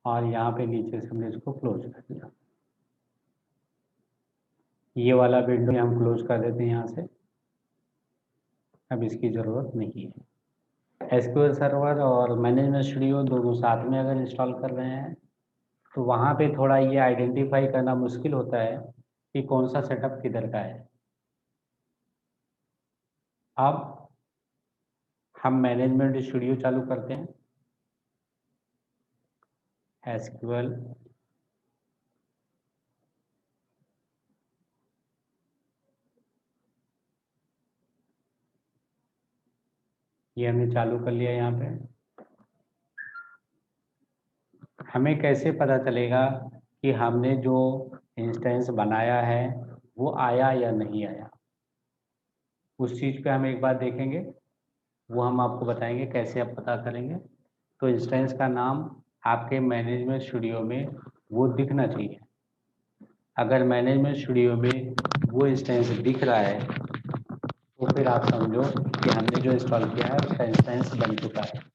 और यहाँ पे नीचे से हमने इसको क्लोज कर दिया। ये वाला विंडो हम क्लोज कर देते हैं यहाँ से, अब इसकी ज़रूरत नहीं है। एसक्यूएल सर्वर और मैनेजमेंट स्टूडियो दोनों साथ में अगर इंस्टॉल कर रहे हैं तो वहाँ पे थोड़ा ये आइडेंटिफाई करना मुश्किल होता है कि कौन सा सेटअप किधर का है। अब हम मैनेजमेंट स्टूडियो चालू करते हैं, एसक्यूएल ये हमने चालू कर लिया। यहाँ पे हमें कैसे पता चलेगा कि हमने जो इंस्टेंस बनाया है वो आया या नहीं आया, उस चीज़ पे हम एक बार देखेंगे, वो हम आपको बताएंगे कैसे आप पता करेंगे। तो इंस्टेंस का नाम आपके मैनेजमेंट स्टूडियो में वो दिखना चाहिए। अगर मैनेजमेंट स्टूडियो में वो इंस्टेंस दिख रहा है तो फिर आप समझो कि हमने जो इंस्टॉल किया है उसका इंस्टेंस बन चुका है।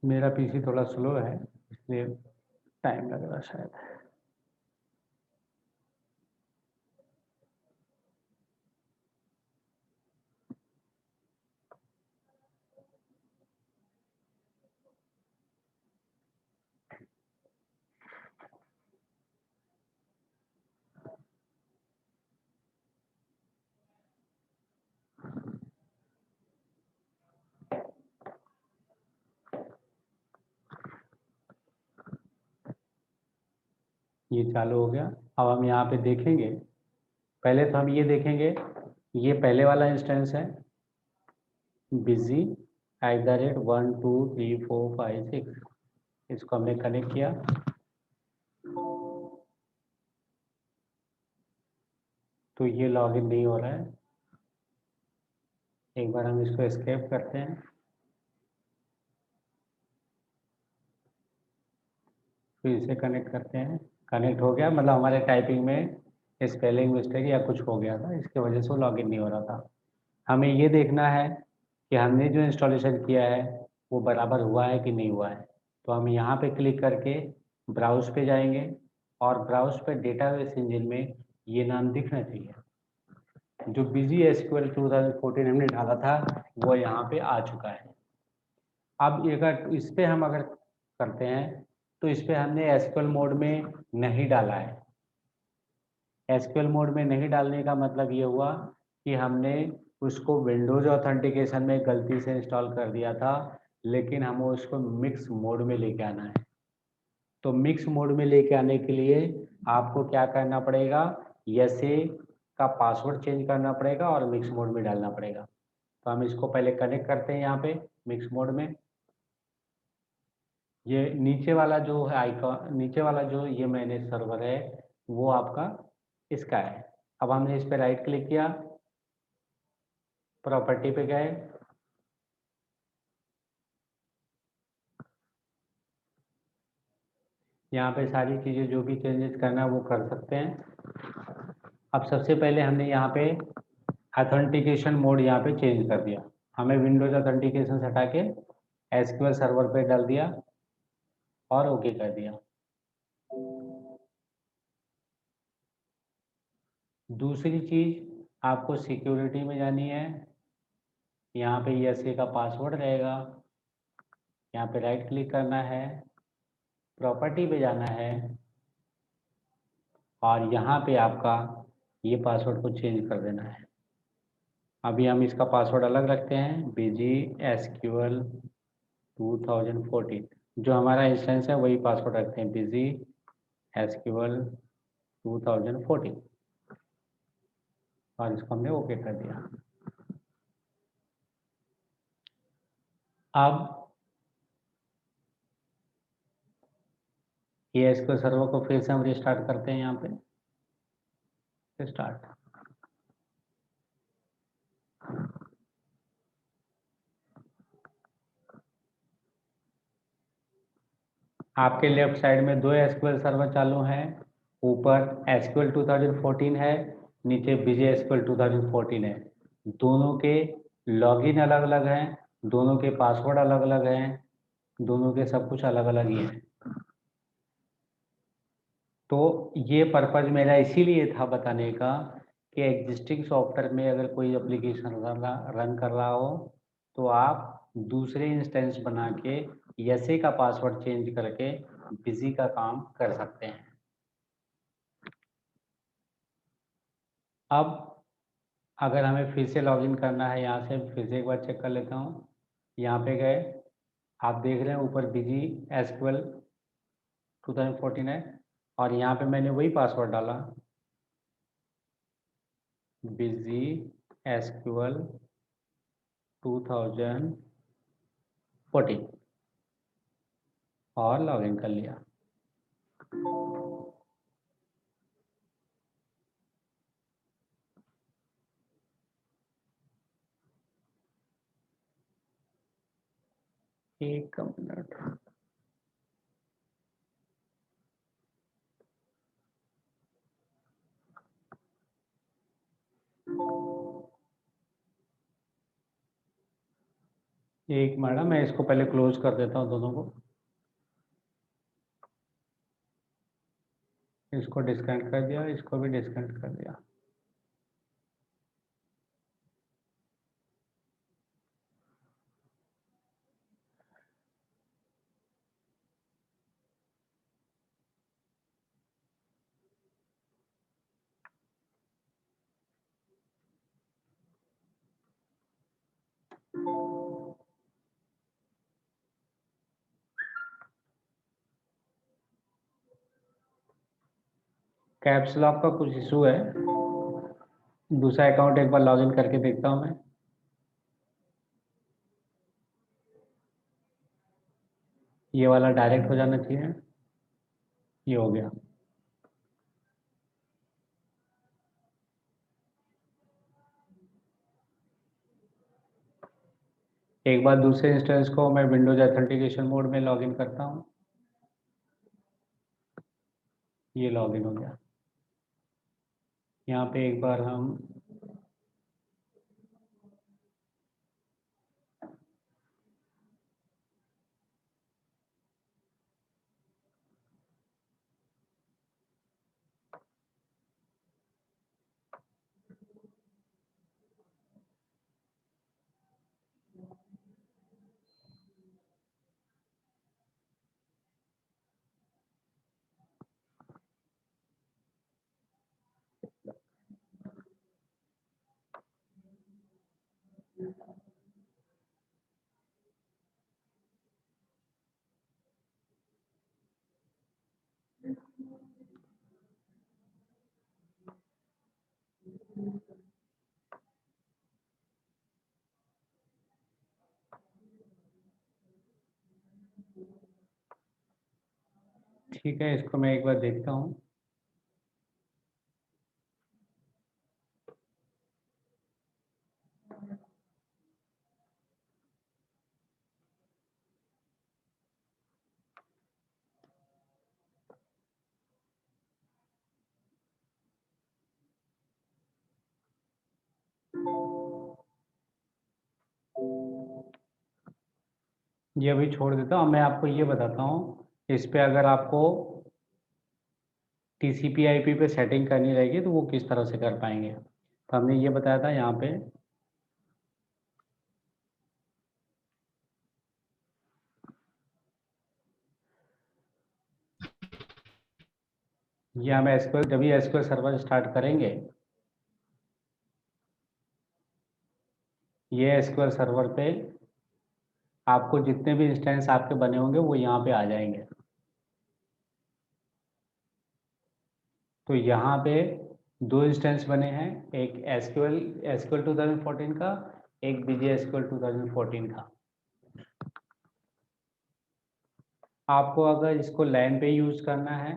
मेरा पीसी थोड़ा स्लो है इसलिए टाइम लग रहा शायद। ये चालू हो गया। अब हम यहाँ पे देखेंगे, पहले तो हम ये देखेंगे, ये पहले वाला इंस्टेंस है बिजी @12345 इसको हमने कनेक्ट किया। तो ये लॉगिन नहीं हो रहा है, एक बार हम इसको एस्केप करते हैं, फिर इसे कनेक्ट करते हैं। कनेक्ट हो गया, मतलब हमारे टाइपिंग में स्पेलिंग मिस्टेक या कुछ हो गया था, इसकी वजह से वो लॉगिन नहीं हो रहा था। हमें ये देखना है कि हमने जो इंस्टॉलेशन किया है वो बराबर हुआ है कि नहीं हुआ है। तो हम यहाँ पे क्लिक करके ब्राउज पे जाएंगे और ब्राउज पे डेटाबेस इंजन में ये नाम दिखना चाहिए। जो बिजी एसक्यूएल 2014 हमने डाला था वो यहाँ पे आ चुका है। अब अगर इस पे हम अगर करते हैं तो इस पे हमने एसक्यूएल मोड में नहीं डाला है। एसक्यूएल मोड में नहीं डालने का मतलब ये हुआ कि हमने उसको विंडोज ऑथेंटिकेशन में गलती से इंस्टॉल कर दिया था, लेकिन हमें उसको मिक्स मोड में लेके आना है। तो मिक्स मोड में लेके आने के लिए आपको क्या करना पड़ेगा, यसे का पासवर्ड चेंज करना पड़ेगा और मिक्स मोड में डालना पड़ेगा। तो हम इसको पहले कनेक्ट करते हैं यहाँ पे मिक्स मोड में। ये नीचे वाला जो है आइकॉन, नीचे वाला जो ये मैनेज सर्वर है वो आपका इसका है। अब हमने इस पर राइट क्लिक किया, प्रॉपर्टी पे गए, यहाँ पे सारी चीज़ें जो भी चेंजेस करना है वो कर सकते हैं। अब सबसे पहले हमने यहाँ पे ऑथेंटिकेशन मोड यहाँ पे चेंज कर दिया। हमें विंडोज ऑथेंटिकेशन से हटा के एसक्यूएल सर्वर पे डाल दिया और ओके कर दिया। दूसरी चीज़ आपको सिक्योरिटी में जानी है। यहाँ पे यसे का पासवर्ड रहेगा, यहाँ पे राइट क्लिक करना है, प्रॉपर्टी पे जाना है और यहाँ पे आपका ये पासवर्ड को चेंज कर देना है। अभी हम इसका पासवर्ड अलग रखते हैं, बीजी एसक्यूएल 2014, जो हमारा इंस्टेंस है वही पासवर्ड रखते हैं, बीजी एसक्यूएल 2014, और इसको हमने ओके कर दिया। अब ये एसक्यूएल सर्वर को फिर से हम रिस्टार्ट करते हैं, यहाँ पे स्टार्ट। आपके लेफ्ट साइड में दो एसक्यूएल सर्वर चालू हैं, ऊपर एसक्यूएल 2014 है, नीचे बीजे एसक्यूएल 2014 है। दोनों के लॉगिन अलग अलग हैं, दोनों के पासवर्ड अलग अलग हैं, दोनों के सब कुछ अलग अलग ही है। तो ये पर्पज मेरा इसीलिए था बताने का कि एग्जिस्टिंग सॉफ्टवेयर में अगर कोई एप्लीकेशन रन कर रहा हो तो आप दूसरे इंस्टेंस बना के यसे का पासवर्ड चेंज करके बिजी का काम कर सकते हैं। अब अगर हमें फिर से लॉगिन करना है, यहाँ से फिर से एक बार चेक कर लेता हूँ। यहाँ पे गए, आप देख रहे हैं ऊपर बिजी एसक्यूएल 2014 है और यहाँ पे मैंने वही पासवर्ड डाला, बिजी एसक्यूएल 2014, और लॉगिन कर लिया। एक मिनट, एक मैडम मैं इसको पहले क्लोज कर देता हूँ दोनों को, इसको डिस्कनेक्ट कर दिया, इसको भी डिस्कनेक्ट कर दिया। कैप्स लॉक का कुछ इशू है, दूसरा अकाउंट एक बार लॉगिन करके देखता हूँ मैं। ये वाला डायरेक्ट हो जाना चाहिए, ये हो गया। एक बार दूसरे इंस्टेंस को मैं विंडोज ऑथेंटिकेशन मोड में लॉगिन करता हूँ, ये लॉगिन हो गया। यहाँ पे एक बार हम ठीक है, इसको मैं एक बार देखता हूँ। ये अभी छोड़ देता हूँ। मैं आपको ये बताता हूँ, इस पे अगर आपको TCP IP पे सेटिंग करनी रहेगी तो वो किस तरह से कर पाएंगे। तो हमने ये बताया था यहाँ पे, ये हम SQL, जब भी SQL सर्वर स्टार्ट करेंगे, ये SQL सर्वर पे आपको जितने भी इंस्टेंस आपके बने होंगे वो यहाँ पे आ जाएंगे। तो यहाँ पे 2 इंस्टेंस बने हैं, एक SQL 2014 का, एक BG SQL 2014 का। आपको अगर इसको लैन पे यूज करना है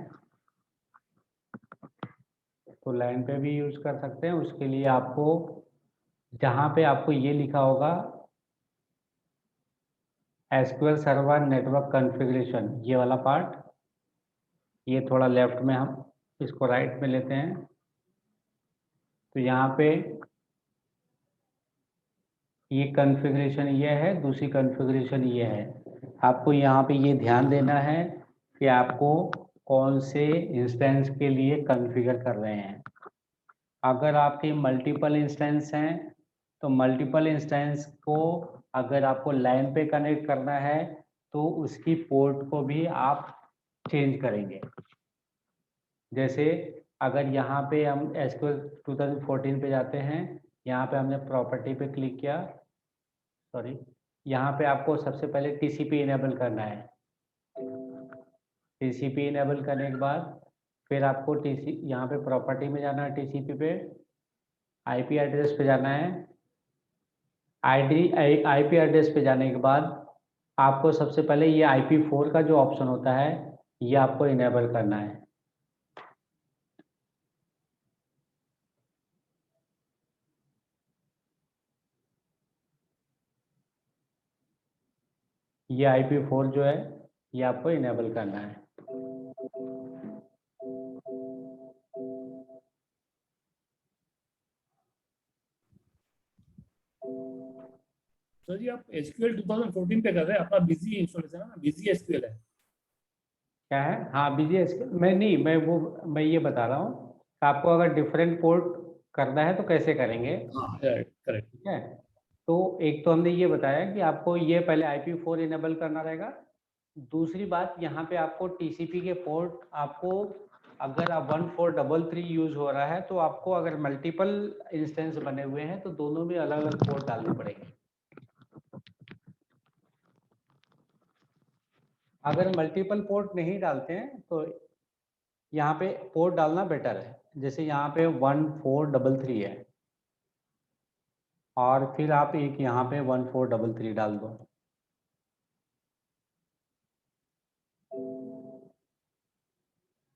तो लैन पे भी यूज कर सकते हैं। उसके लिए आपको, जहाँ पे आपको ये लिखा होगा SQL सर्वर नेटवर्क कॉन्फ़िगरेशन, ये वाला पार्ट, ये थोड़ा लेफ्ट में, हम इसको राइट में लेते हैं। तो यहाँ पे ये कॉन्फ़िगरेशन ये है, दूसरी कॉन्फ़िगरेशन ये है। आपको यहाँ पे ये ध्यान देना है कि आपको कौन से इंस्टेंस के लिए कॉन्फ़िगर कर रहे हैं। अगर आपके मल्टीपल इंस्टेंस हैं तो मल्टीपल इंस्टेंस को अगर आपको लाइन पे कनेक्ट करना है तो उसकी पोर्ट को भी आप चेंज करेंगे। जैसे अगर यहाँ पे हम SQL 2014 पे जाते हैं, यहाँ पे हमने प्रॉपर्टी पे क्लिक किया, सॉरी, यहाँ पे आपको सबसे पहले TCP इनेबल करना है। TCP इनेबल करने के बाद फिर आपको यहाँ पे प्रॉपर्टी में जाना है, TCP पे IP एड्रेस पे जाना है। IP एड्रेस पे जाने के बाद आपको सबसे पहले ये IP4 का जो ऑप्शन होता है ये आपको इनेबल करना है। ये IP4 जो है ये आपको इनेबल करना है। सर जी आप SQL 2014 पे कर रहे हैं, अपना बिजी इंस्टॉलेशन है ना, बिजी SQL है। क्या है? हाँ, BG SQL मैं नहीं, मैं ये बता रहा हूँ, आपको अगर डिफरेंट पोर्ट करना है तो कैसे करेंगे। हाँ करेक्ट। ठीक है, तो एक तो हमने ये बताया कि आपको ये पहले IP4 इनेबल करना रहेगा। दूसरी बात, यहाँ पे आपको TCP के पोर्ट, आपको अगर आप 1433 यूज हो रहा है तो आपको अगर मल्टीपल इंस्टेंस बने हुए हैं तो दोनों में अलग अलग पोर्ट डालने पड़ेंगे। अगर मल्टीपल पोर्ट नहीं डालते हैं तो यहाँ पे पोर्ट डालना बेटर है। जैसे यहाँ पे 1433 है और फिर आप एक यहाँ पे 1433 डाल दो।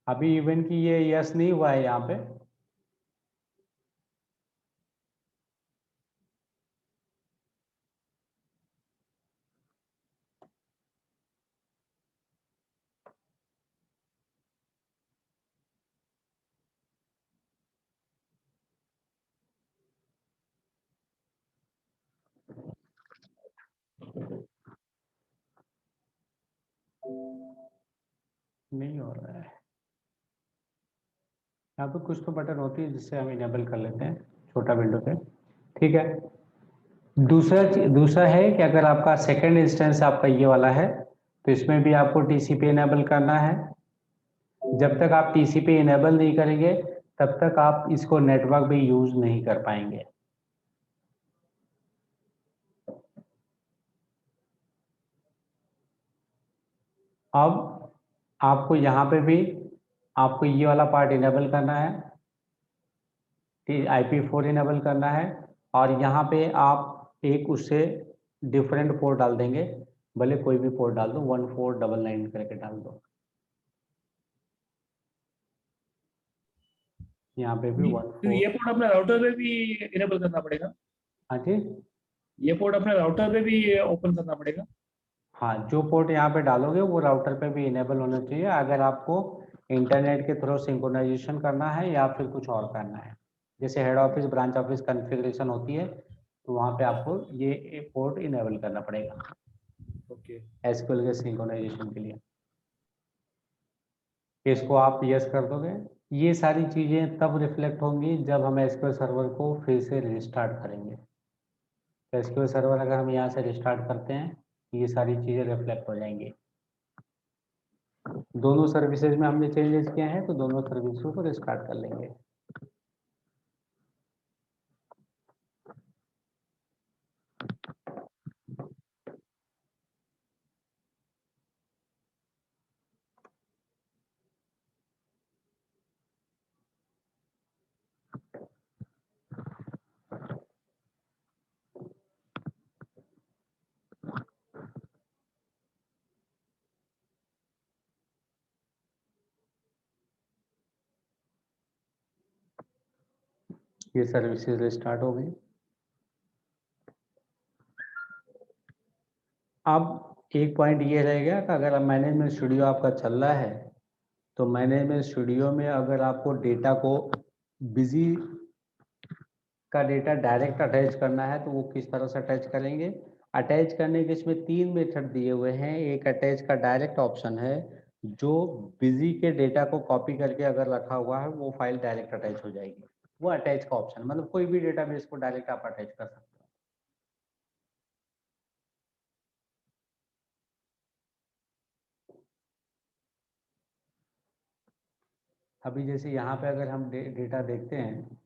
अभी इवन की ये यस नहीं हुआ है यहाँ पे, नहीं हो रहा है। यहाँ पे कुछ तो बटन होती है जिससे हम इनेबल कर लेते हैं छोटा विंडो पे। ठीक है, दूसरा है कि अगर आपका सेकंड इंस्टेंस आपका ये वाला है तो इसमें भी आपको TCP इनेबल करना है। जब तक आप TCP इनेबल नहीं करेंगे तब तक आप इसको नेटवर्क भी यूज नहीं कर पाएंगे। अब आपको यहाँ पे भी आपको ये वाला पार्ट इनेबल करना है, IP4 इनेबल करना है, और यहाँ पे आप एक उससे डिफरेंट पोर्ट डाल देंगे, भले कोई भी पोर्ट डाल दो, 1499 करके डाल दो। यहाँ पे भी तो ये 14। पोर्ट अपने राउटर पे भी इनेबल करना पड़ेगा? हाँ जी। ये पोर्ट अपने राउटर पे भी ओपन करना पड़ेगा? हाँ, जो पोर्ट यहाँ पे डालोगे वो राउटर पे भी इनेबल होना चाहिए, अगर आपको इंटरनेट के थ्रू सिंक्रोनाइजेशन करना है या फिर कुछ और करना है। जैसे head office branch office configuration होती है, तो वहाँ पे आपको ये पोर्ट इनेबल करना पड़ेगा ओके। एसक्यूएल के सिंक्रोनाइजेशन के लिए। इसको आप यस कर दोगे। ये सारी चीज़ें तब रिफ्लेक्ट होंगी जब हम एसक्यूएल सर्वर को फिर से रिस्टार्ट करेंगे। तो एसक्यूएल सर्वर अगर हम यहाँ से रिस्टार्ट करते हैं, ये सारी चीज़ें रिफ्लेक्ट हो जाएंगी। दोनों सर्विसेज में हमने चेंजेस किए हैं, तो दोनों सर्विसों को रिस्टार्ट कर लेंगे। ये सर्विसेज रिस्टार्ट हो गई। अब एक पॉइंट ये रहेगा कि अगर मैनेजमेंट स्टूडियो आपका चल रहा है, तो मैनेजमेंट स्टूडियो में अगर आपको डेटा को बिजी का डेटा डायरेक्ट अटैच करना है, तो वो किस तरह से अटैच करेंगे। अटैच करने के इसमें 3 मेथड दिए हुए हैं। एक अटैच का डायरेक्ट ऑप्शन है, जो बिजी के डेटा को कॉपी करके अगर रखा हुआ है, वो फाइल डायरेक्ट अटैच हो जाएगी। वो अटैच का ऑप्शन, मतलब कोई भी डेटाबेस को डायरेक्ट आप अटैच कर सकते हो। अभी जैसे यहाँ पे अगर हम डेटा देखते हैं,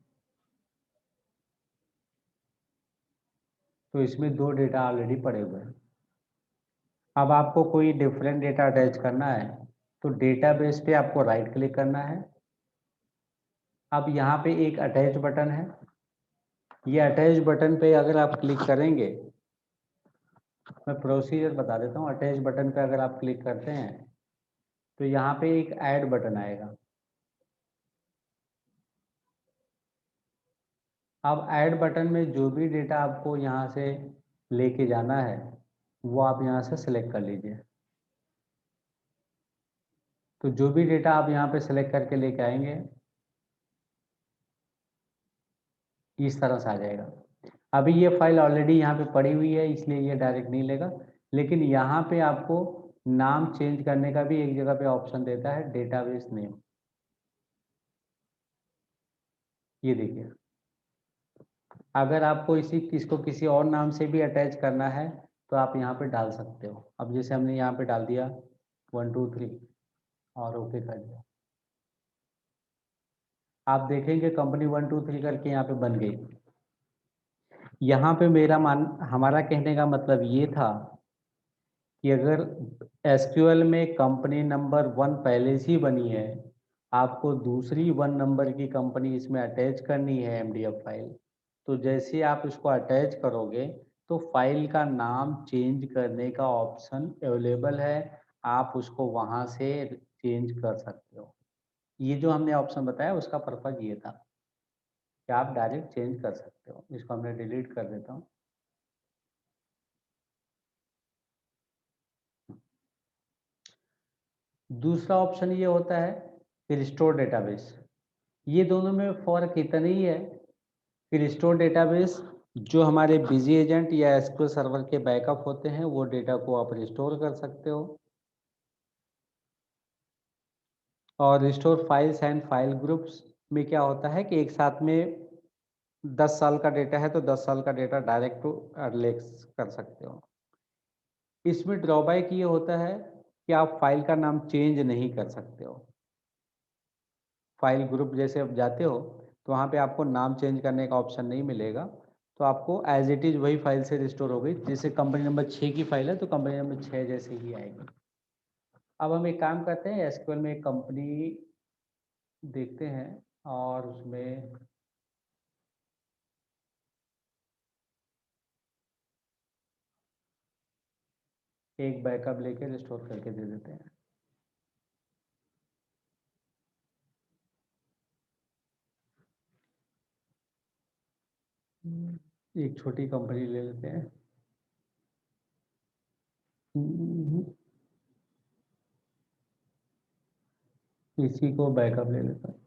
तो इसमें 2 डेटा ऑलरेडी पड़े हुए हैं। अब आपको कोई डिफरेंट डेटा अटैच करना है, तो डेटाबेस पे आपको राइट क्लिक करना है। अब यहाँ पे एक अटैच बटन है। ये अटैच बटन पे अगर आप क्लिक करेंगे, मैं प्रोसीजर बता देता हूँ। अटैच बटन पे अगर आप क्लिक करते हैं, तो यहाँ पे एक ऐड बटन आएगा। अब ऐड बटन में जो भी डेटा आपको यहाँ से लेके जाना है, वो आप यहाँ से सिलेक्ट कर लीजिए। तो जो भी डेटा आप यहाँ पे सिलेक्ट करके लेके आएंगे, इस तरह से आ जाएगा। अभी ये फाइल ऑलरेडी यहाँ पे पड़ी हुई है, इसलिए ये डायरेक्ट नहीं लेगा। लेकिन यहाँ पे आपको नाम चेंज करने का भी एक जगह पे ऑप्शन देता है, डेटाबेस नेम। ये देखिए, अगर आपको इसको किसी और नाम से भी अटैच करना है, तो आप यहाँ पे डाल सकते हो। अब जैसे हमने यहाँ पे डाल दिया 1 2 3 और ओके कर दिया, आप देखेंगे कंपनी 1 2 3 करके यहाँ पे बन गई। यहाँ पे हमारा कहने का मतलब ये था कि अगर एसक्यूएल में कंपनी नंबर 1 पहले से ही बनी है, आपको दूसरी 1 नंबर की कंपनी इसमें अटैच करनी है एमडीएफ फाइल, तो जैसे आप इसको अटैच करोगे, तो फाइल का नाम चेंज करने का ऑप्शन अवेलेबल है। आप उसको वहाँ से चेंज कर सकते हो। ये जो हमने ऑप्शन बताया, उसका पर्पज ये था कि आप डायरेक्ट चेंज कर सकते हो। इसको हमने डिलीट कर देता हूँ। दूसरा ऑप्शन ये होता है कि रिस्टोर डेटाबेस। ये दोनों में फ़र्क इतना ही है कि रिस्टोर डेटाबेस जो हमारे बिजी एजेंट या एसक्यूएल सर्वर के बैकअप होते हैं, वो डेटा को आप रिस्टोर कर सकते हो। और restore files and file groups में क्या होता है कि एक साथ में 10 साल का डेटा है, तो 10 साल का डेटा डायरेक्ट टू लेक्स कर सकते हो। इसमें ड्रॉबैक ये होता है कि आप फाइल का नाम चेंज नहीं कर सकते हो। फाइल ग्रुप जैसे आप जाते हो, तो वहाँ पे आपको नाम चेंज करने का ऑप्शन नहीं मिलेगा। तो आपको एज इट इज़ वही फाइल से रिस्टोर हो गई। जैसे कंपनी नंबर 6 की फाइल है, तो कंपनी नंबर 6 जैसे ही आएगी। अब हम एक काम करते हैं, एसक्यूएल में एक कंपनी देखते हैं और उसमें एक बैकअप लेके रिस्टोर करके दे देते हैं। एक छोटी कंपनी ले लेते हैं। इसी को बैकअप ले लेता हूँ।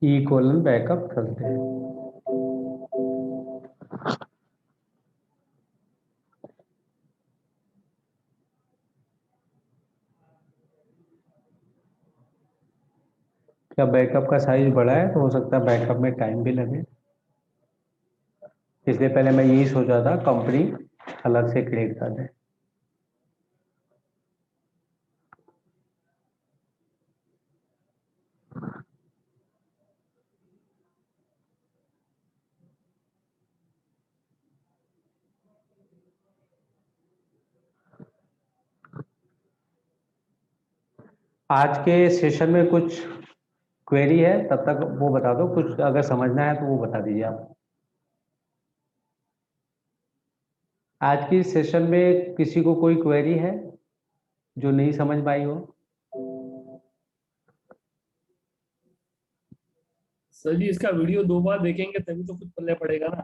E: बैकअप करते हैं। क्या बैकअप का साइज बड़ा है तो हो सकता है बैकअप में टाइम भी लगे, इसलिए पहले मैं यही सोचा था कंपनी अलग से क्रिएट कर दें। आज के सेशन में कुछ क्वेरी है तब तक वो बता दो, कुछ अगर समझना है तो वो बता दीजिए आप। आज की सेशन में किसी को कोई क्वेरी है जो नहीं समझ में आई हो? सर जी इसका वीडियो 2 बार देखेंगे तभी तो कुछ पल्ले पड़ेगा ना,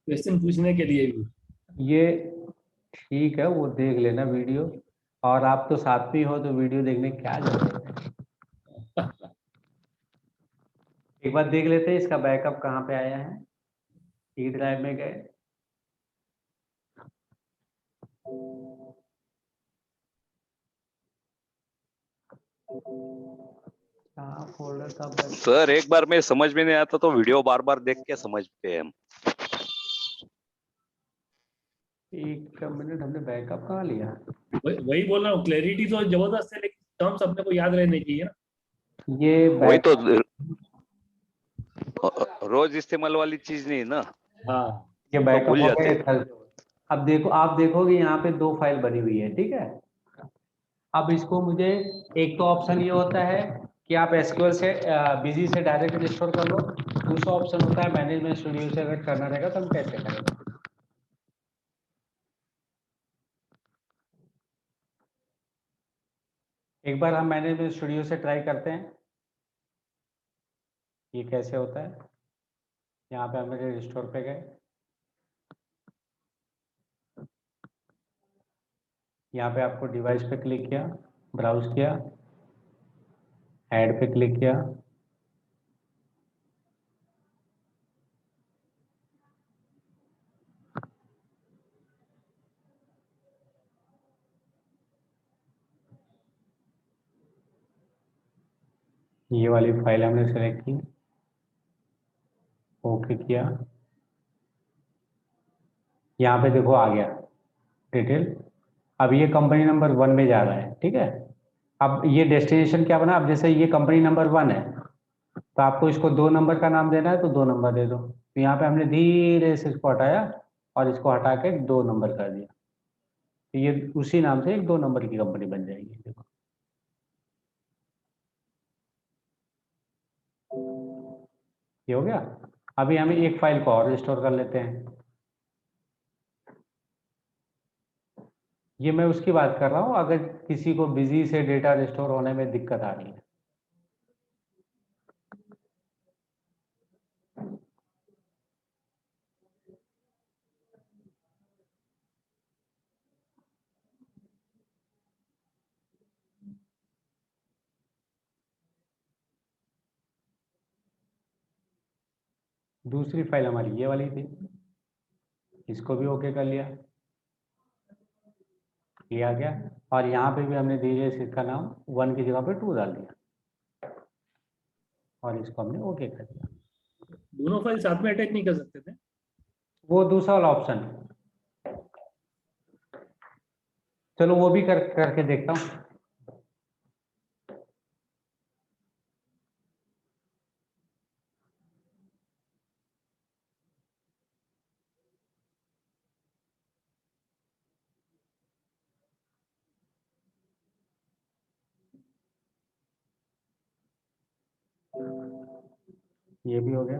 क्वेश्चन पूछने के लिए भी। ये ठीक है, वो देख लेना वीडियो, और आप तो साथ में ही हो तो वीडियो देखने की क्या जरूरत है। एक बार देख लेते हैं इसका बैकअप कहाँ पे आया है। ई ड्राइव में गए, कहाँ फोल्डर था सर एक बार में समझ में नहीं आता तो वीडियो बार बार देख के समझते हैं हम। एक मिनट, हमने बैकअप कहाँ लिया? वही बोल रहा हूँ, क्लैरिटी तो जबरदस्त है लेकिन टर्म्स अपने को याद रहने चाहिए ना। ये वही तो बैकअप, रोज इस्तेमाल वाली चीज नहीं ना, हाँ ये तो बैकअप भूल हो जाते गया हैं। कल। अब देखो, आप देखोगे यहाँ पे 2 फाइल बनी हुई है, ठीक है। अब इसको मुझे, एक तो ऑप्शन ये होता है कि आप एसक्यूएल से बिजी से डायरेक्ट रिस्टोर कर लो, दूसरा ऑप्शन होता है मैनेजमेंट स्टूडियो से अगर करना रहेगा तो हम कैसे करेंगे। एक बार हम मैनेजमेंट स्टूडियो से ट्राई करते हैं ये कैसे होता है। यहाँ पे हम मेरे रिस्टोर पे गए, यहाँ पे आपको डिवाइस पे क्लिक किया, ब्राउज किया, ऐड पे क्लिक किया, ये वाली फाइल हमने सेलेक्ट की, ओके किया। यहाँ पे देखो आ गया डिटेल। अब ये कंपनी नंबर 1 में जा रहा है, ठीक है। अब ये डेस्टिनेशन क्या बना, अब जैसे ये कंपनी नंबर 1 है तो आपको इसको 2 नंबर का नाम देना है तो 2 नंबर दे दो। तो यहाँ पे हमने धीरे से इसको हटाया और इसको हटा के 2 नंबर कर दिया, तो ये उसी नाम से एक 2 नंबर की कंपनी बन जाएगी। देखो ये हो गया। अभी हमें एक फाइल को और रिस्टोर कर लेते हैं। ये मैं उसकी बात कर रहा हूँ अगर किसी को बिजी से डेटा रिस्टोर होने में दिक्कत आ रही है। दूसरी फाइल हमारी ये वाली थी, इसको भी ओके कर लिया, ये आ गया। और यहाँ पे भी हमने धीरे से इसका नाम 1 की जगह पे 2 डाल दिया और इसको हमने ओके कर दिया। दोनों फाइल साथ में अटैच नहीं कर सकते थे? वो दूसरा वाला ऑप्शन, चलो वो भी करके देखता हूँ। ये भी हो गया।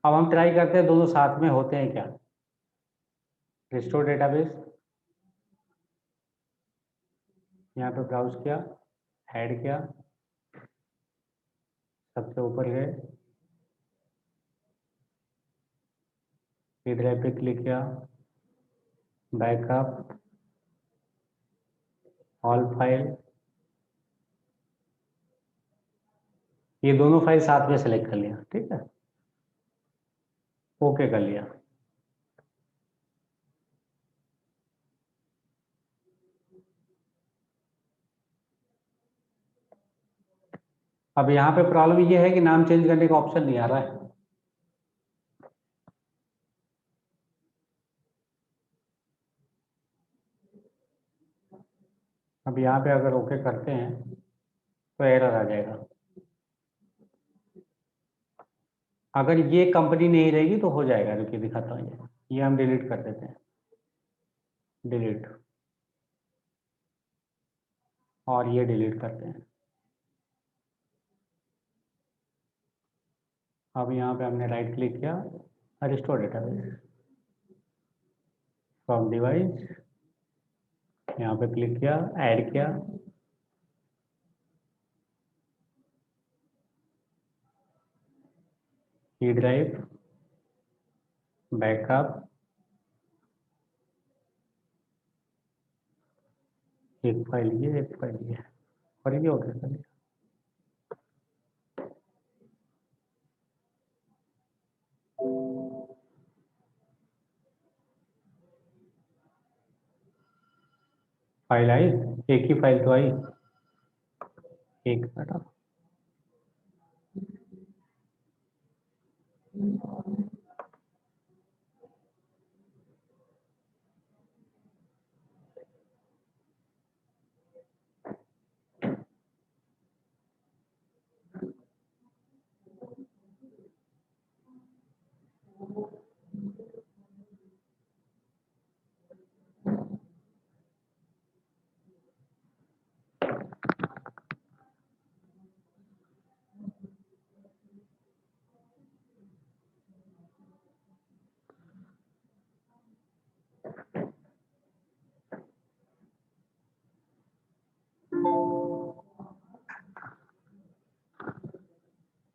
अब हम ट्राई करते हैं दोनों साथ में होते हैं क्या। रिस्टोर डेटाबेस, यहाँ पे ब्राउज किया, ऐड किया, सबसे ऊपर गए, सी ड्राइव पे क्लिक किया, बैकअप, ऑल फाइल, ये दोनों फाइल साथ में सेलेक्ट कर लिया, ठीक है, ओके कर लिया। अब यहाँ पे प्रॉब्लम ये है कि नाम चेंज करने का ऑप्शन नहीं आ रहा है। अब यहाँ पे अगर ओके करते हैं तो एरर आ जाएगा। अगर ये कंपनी नहीं रहेगी तो हो जाएगा, रुकिए दिखाता हूँ। ये हम डिलीट कर देते हैं, डिलीट, और ये डिलीट करते हैं। अब यहाँ पे हमने राइट क्लिक किया, रिस्टोर डेटाबेस फ्रॉम डिवाइस, यहाँ पे क्लिक किया, ऐड किया, सी ड्राइव, बैकअप, एक फाइल ये, एक फाइल ये, और ये ओके कर लिया। फाइल आई, एक ही फाइल तो आई, एक मिनट।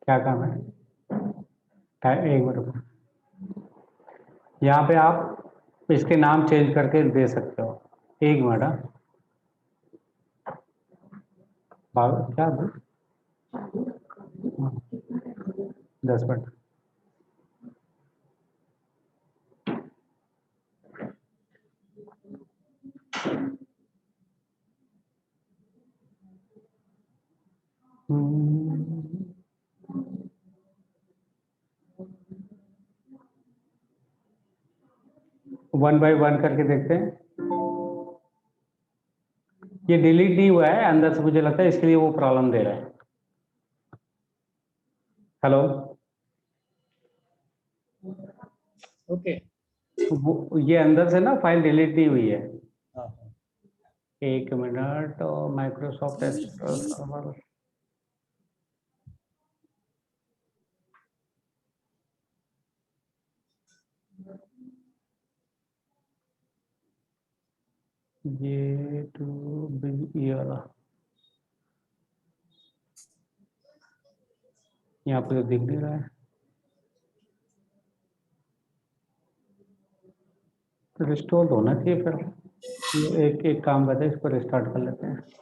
क्या काम है? एक मिनट, यहाँ पे आप इसके नाम चेंज करके दे सकते हो। एक मिनट, क्या 10 मिनट। वन बाय वन करके देखते हैं। ये डिलीट नहीं हुआ है अंदर से, मुझे लगता है इसके लिए वो प्रॉब्लम दे रहा है। Hello, okay. ये अंदर से ना फाइल डिलीट नहीं हुई है। हाँ, एक मिनट, माइक्रोसॉफ्ट सर्वर, ये टू बी वाला यहाँ पे तो दिख नहीं रहा है। रिस्टोर होना चाहिए फिर। ये एक काम करते हैं, इसको रिस्टार्ट कर लेते हैं।